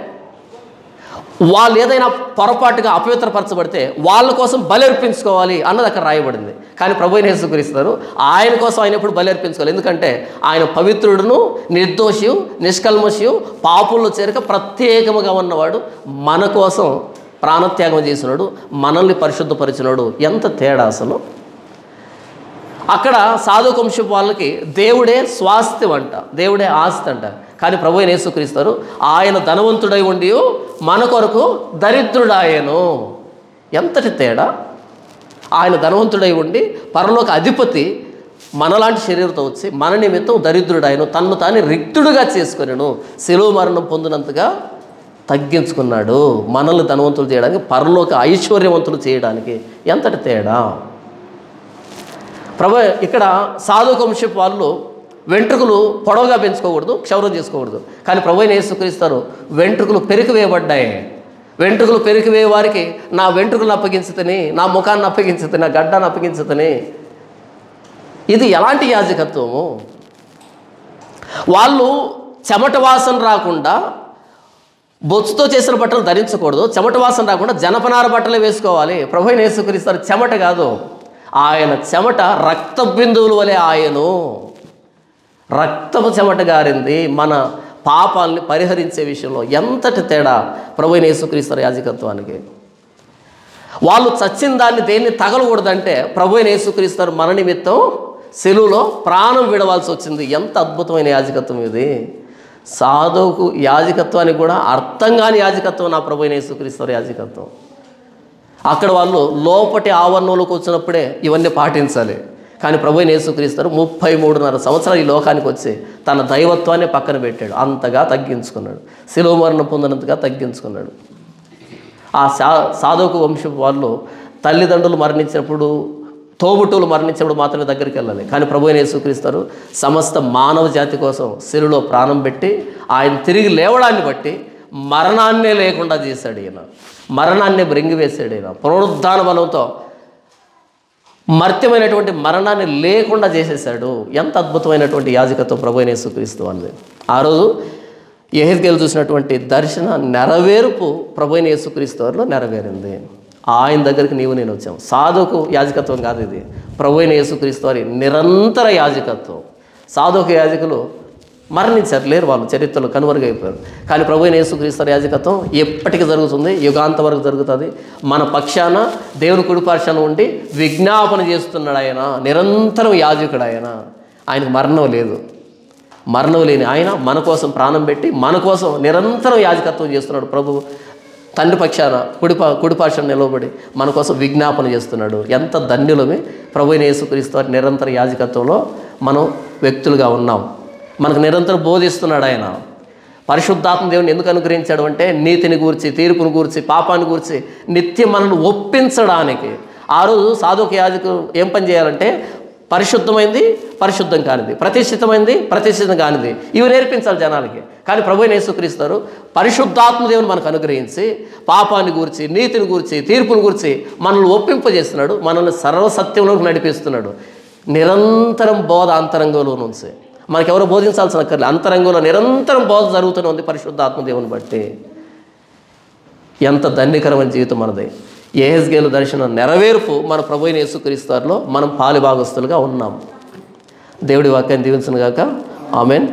వాళ్ళు ఏదైనా పొరపాటుగా అపవిత్రపరచబడితే వాళ్ళ కోసం బలి అర్పించుకోవాలి అన్నది అక్కడ రాయబడింది. కానీ ప్రభువైన యేసుక్రీస్తు ఆయన కోసం ఆయన ఎప్పుడు బలి అర్పించుకోవాలి. ఎందుకంటే ఆయన పవిత్రుడును, నిర్దోషియు, నిష్కల్మషియు, పాపుల్లో చేరక ప్రత్యేకముగా ఉన్నవాడు, మన కోసం ప్రాణత్యాగం చేసినాడు, మనల్ని పరిశుద్ధపరిచినాడు. ఎంత తేడా అసలు! అక్కడ సాధు వంశపు వాళ్ళకి దేవుడే స్వాస్థ్యం అంట, దేవుడే ఆస్తి అంట. కానీ ప్రభువైన యేసుక్రీస్తు ఆయన ధనవంతుడై ఉండి మన కొరకు దరిద్రుడాయను. ఎంతటి తేడా! ఆయన ధనవంతుడై ఉండి పరలోక అధిపతి మనలాంటి శరీరంతో వచ్చి మన నిమిత్తం దరిద్రుడాయను, తన్ను తాను రిక్తుడుగా చేసుకొనెను, శిలువ మరణం పొందినంతగా తగ్గించుకున్నాడు, మనల్ని ధనవంతులు చేయడానికి, పరలోక ఐశ్వర్యవంతులు చేయడానికి. ఎంతటి తేడా! ప్రభు ఇక్కడ సాధు వంశపు వాళ్ళు వెంట్రుకలు పొడవుగా పెంచుకోకూడదు, క్షౌరం చేసుకోకూడదు. కానీ ప్రభువైన యేసుక్రీస్తు వెంట్రుకలు పెరికివేయబడ్డాయి. వెంట్రుకలు పెరికివేయ వారికి నా వెంట్రుకలను అప్పగించుతని, నా ముఖాన్ని అప్పగించుతని, నా గడ్డాన్ని అప్పగించుతని. ఇది ఎలాంటి యాజకత్వము! వాళ్ళు చెమట వాసన రాకుండా బొచ్చుతో చేసిన బట్టలు ధరించకూడదు, చెమట వాసన రాకుండా జనపనార బట్టలే వేసుకోవాలి. ప్రభువైన యేసుక్రీస్తు చెమట కాదు, ఆయన చెమట రక్త బిందువుల వలె ఆయను రక్తపు చెమట గారింది మన పాపాలని పరిహరించే విషయంలో. ఎంతటి తేడా ప్రభువైన యేసుక్రీస్తు యాజకత్వానికి! వాళ్ళు చచ్చిన దాన్ని దేన్ని తగలకూడదంటే ప్రభువైన యేసుక్రీస్తు మన నిమిత్తం శిలువలో ప్రాణం విడవాల్సి వచ్చింది. ఎంత అద్భుతమైన యాజకత్వం ఇది! సాధువుకు యాజకత్వానికి కూడా అర్థం కాని యాజకత్వం నా ప్రభువైన యేసుక్రీస్తు యాజకత్వం. అక్కడ వాళ్ళు లోపటి ఆవరణలోకి వచ్చినప్పుడే ఇవన్నీ పాటించాలి. కానీ ప్రభువైన యేసుక్రీస్తు 33.5 సంవత్సరాలు ఈ లోకానికి వచ్చి తన దైవత్వాన్ని పక్కన పెట్టాడు, అంతగా తగ్గించుకున్నాడు, శిలువ మరణం పొందినంతగా తగ్గించుకున్నాడు. ఆ సాధువు వంశపు వాళ్ళు తల్లిదండ్రులు మరణించినప్పుడు, తోబుట్టువులు మరణించినప్పుడు మాత్రమే దగ్గరికి వెళ్ళాలి. కానీ ప్రభువైన యేసుక్రీస్తు సమస్త మానవ జాతి కోసం శిలువలో ప్రాణం పెట్టి ఆయన తిరిగి లేవడాన్ని బట్టి మరణాన్నే లేకుండా చేశాడు. ఈయన మరణాన్ని బ్రింగివేశాడు. ఈయన పునరుద్ధాన బలంతో మర్త్యమైనటువంటి మరణాన్ని లేకుండా చేసేసాడు. ఎంత అద్భుతమైనటువంటి యాజకత్వం ప్రభువైన యేసుక్రీస్తు అన్నది. ఆ రోజు యెహెజ్కేలు చూసినటువంటి దర్శన నెరవేర్పు ప్రభువైన యేసుక్రీస్తు వారిలో నెరవేరింది. ఆయన దగ్గరికి నీవు నేను వచ్చాం. సాధువుకు యాజకత్వం కాదు ఇది, ప్రభువైన యేసుక్రీస్తు వారి నిరంతర యాజకత్వం. సాధువుకు యాజకులు మరణించారు, లేరు, వాళ్ళు చరిత్రలో కనుమరుగైపోయారు. కానీ ప్రభువైన యేసుక్రీస్తు యాజకత్వం ఎప్పటికీ జరుగుతుంది, యుగాంత వరకు జరుగుతుంది. మన పక్షాన దేవుని కుడిపార్శ్వాన ఉండి విజ్ఞాపన చేస్తున్నాడు ఆయన. నిరంతరం యాజకుడు ఆయన. ఆయనకు మరణం లేదు. మరణం లేని ఆయన మన కోసం ప్రాణం పెట్టి మన కోసం నిరంతరం యాజకత్వం చేస్తున్నాడు. ప్రభు తండ్రి పక్షాన కుడిపార్శ్వాన నిలవబడి మన కోసం విజ్ఞాపన చేస్తున్నాడు. ఎంత ధన్యులమే ప్రభువైన యేసుక్రీస్తు వారి నిరంతర యాజకత్వంలో మనం వ్యక్తులుగా ఉన్నాం. మనకు నిరంతరం బోధిస్తున్నాడు ఆయన. పరిశుద్ధాత్మ దేవుని ఎందుకు అనుగ్రహించాడు అంటే నీతిని గూర్చి, తీర్పును గూర్చి, పాపాన్ని గూర్చి నిత్యం మనల్ని ఒప్పించడానికి. ఆ రోజు సాధువుకు యాజకులు ఏం పని చేయాలంటే పరిశుద్ధమైంది, పరిశుద్ధం కానిది, ప్రతిష్ఠితమైంది, ప్రతిష్ఠితం కానిది, ఇవి నేర్పించాలి జనాలకి. కానీ ప్రభువైన యేసుక్రీస్తు పరిశుద్ధాత్మ దేవుని మనకు అనుగ్రహించి పాపాన్ని గూర్చి, నీతిని గూర్చి, తీర్పును గూర్చి మనల్ని ఒప్పింపజేస్తున్నాడు. మనల్ని సర్వసత్యంలోకి నడిపిస్తున్నాడు. నిరంతరం బోధ అంతరంగంలో నుంచి మనకెవరో బోధించాల్సిన అక్కర్లేదు. అంతరంగంలో నిరంతరం బోధ జరుగుతూనే ఉంది పరిశుద్ధాత్మ దేవుని బట్టి. ఎంత ధన్యకరమైన జీవితం మనది. యెహెజ్కేలు దర్శనం నెరవేర్పు మన ప్రభు అయిన యేసుక్రీస్తులో మనం పాలుభాగస్తులుగా ఉన్నాం. దేవుడి వాక్యాన్ని దీవించును గాక. ఆమేన్.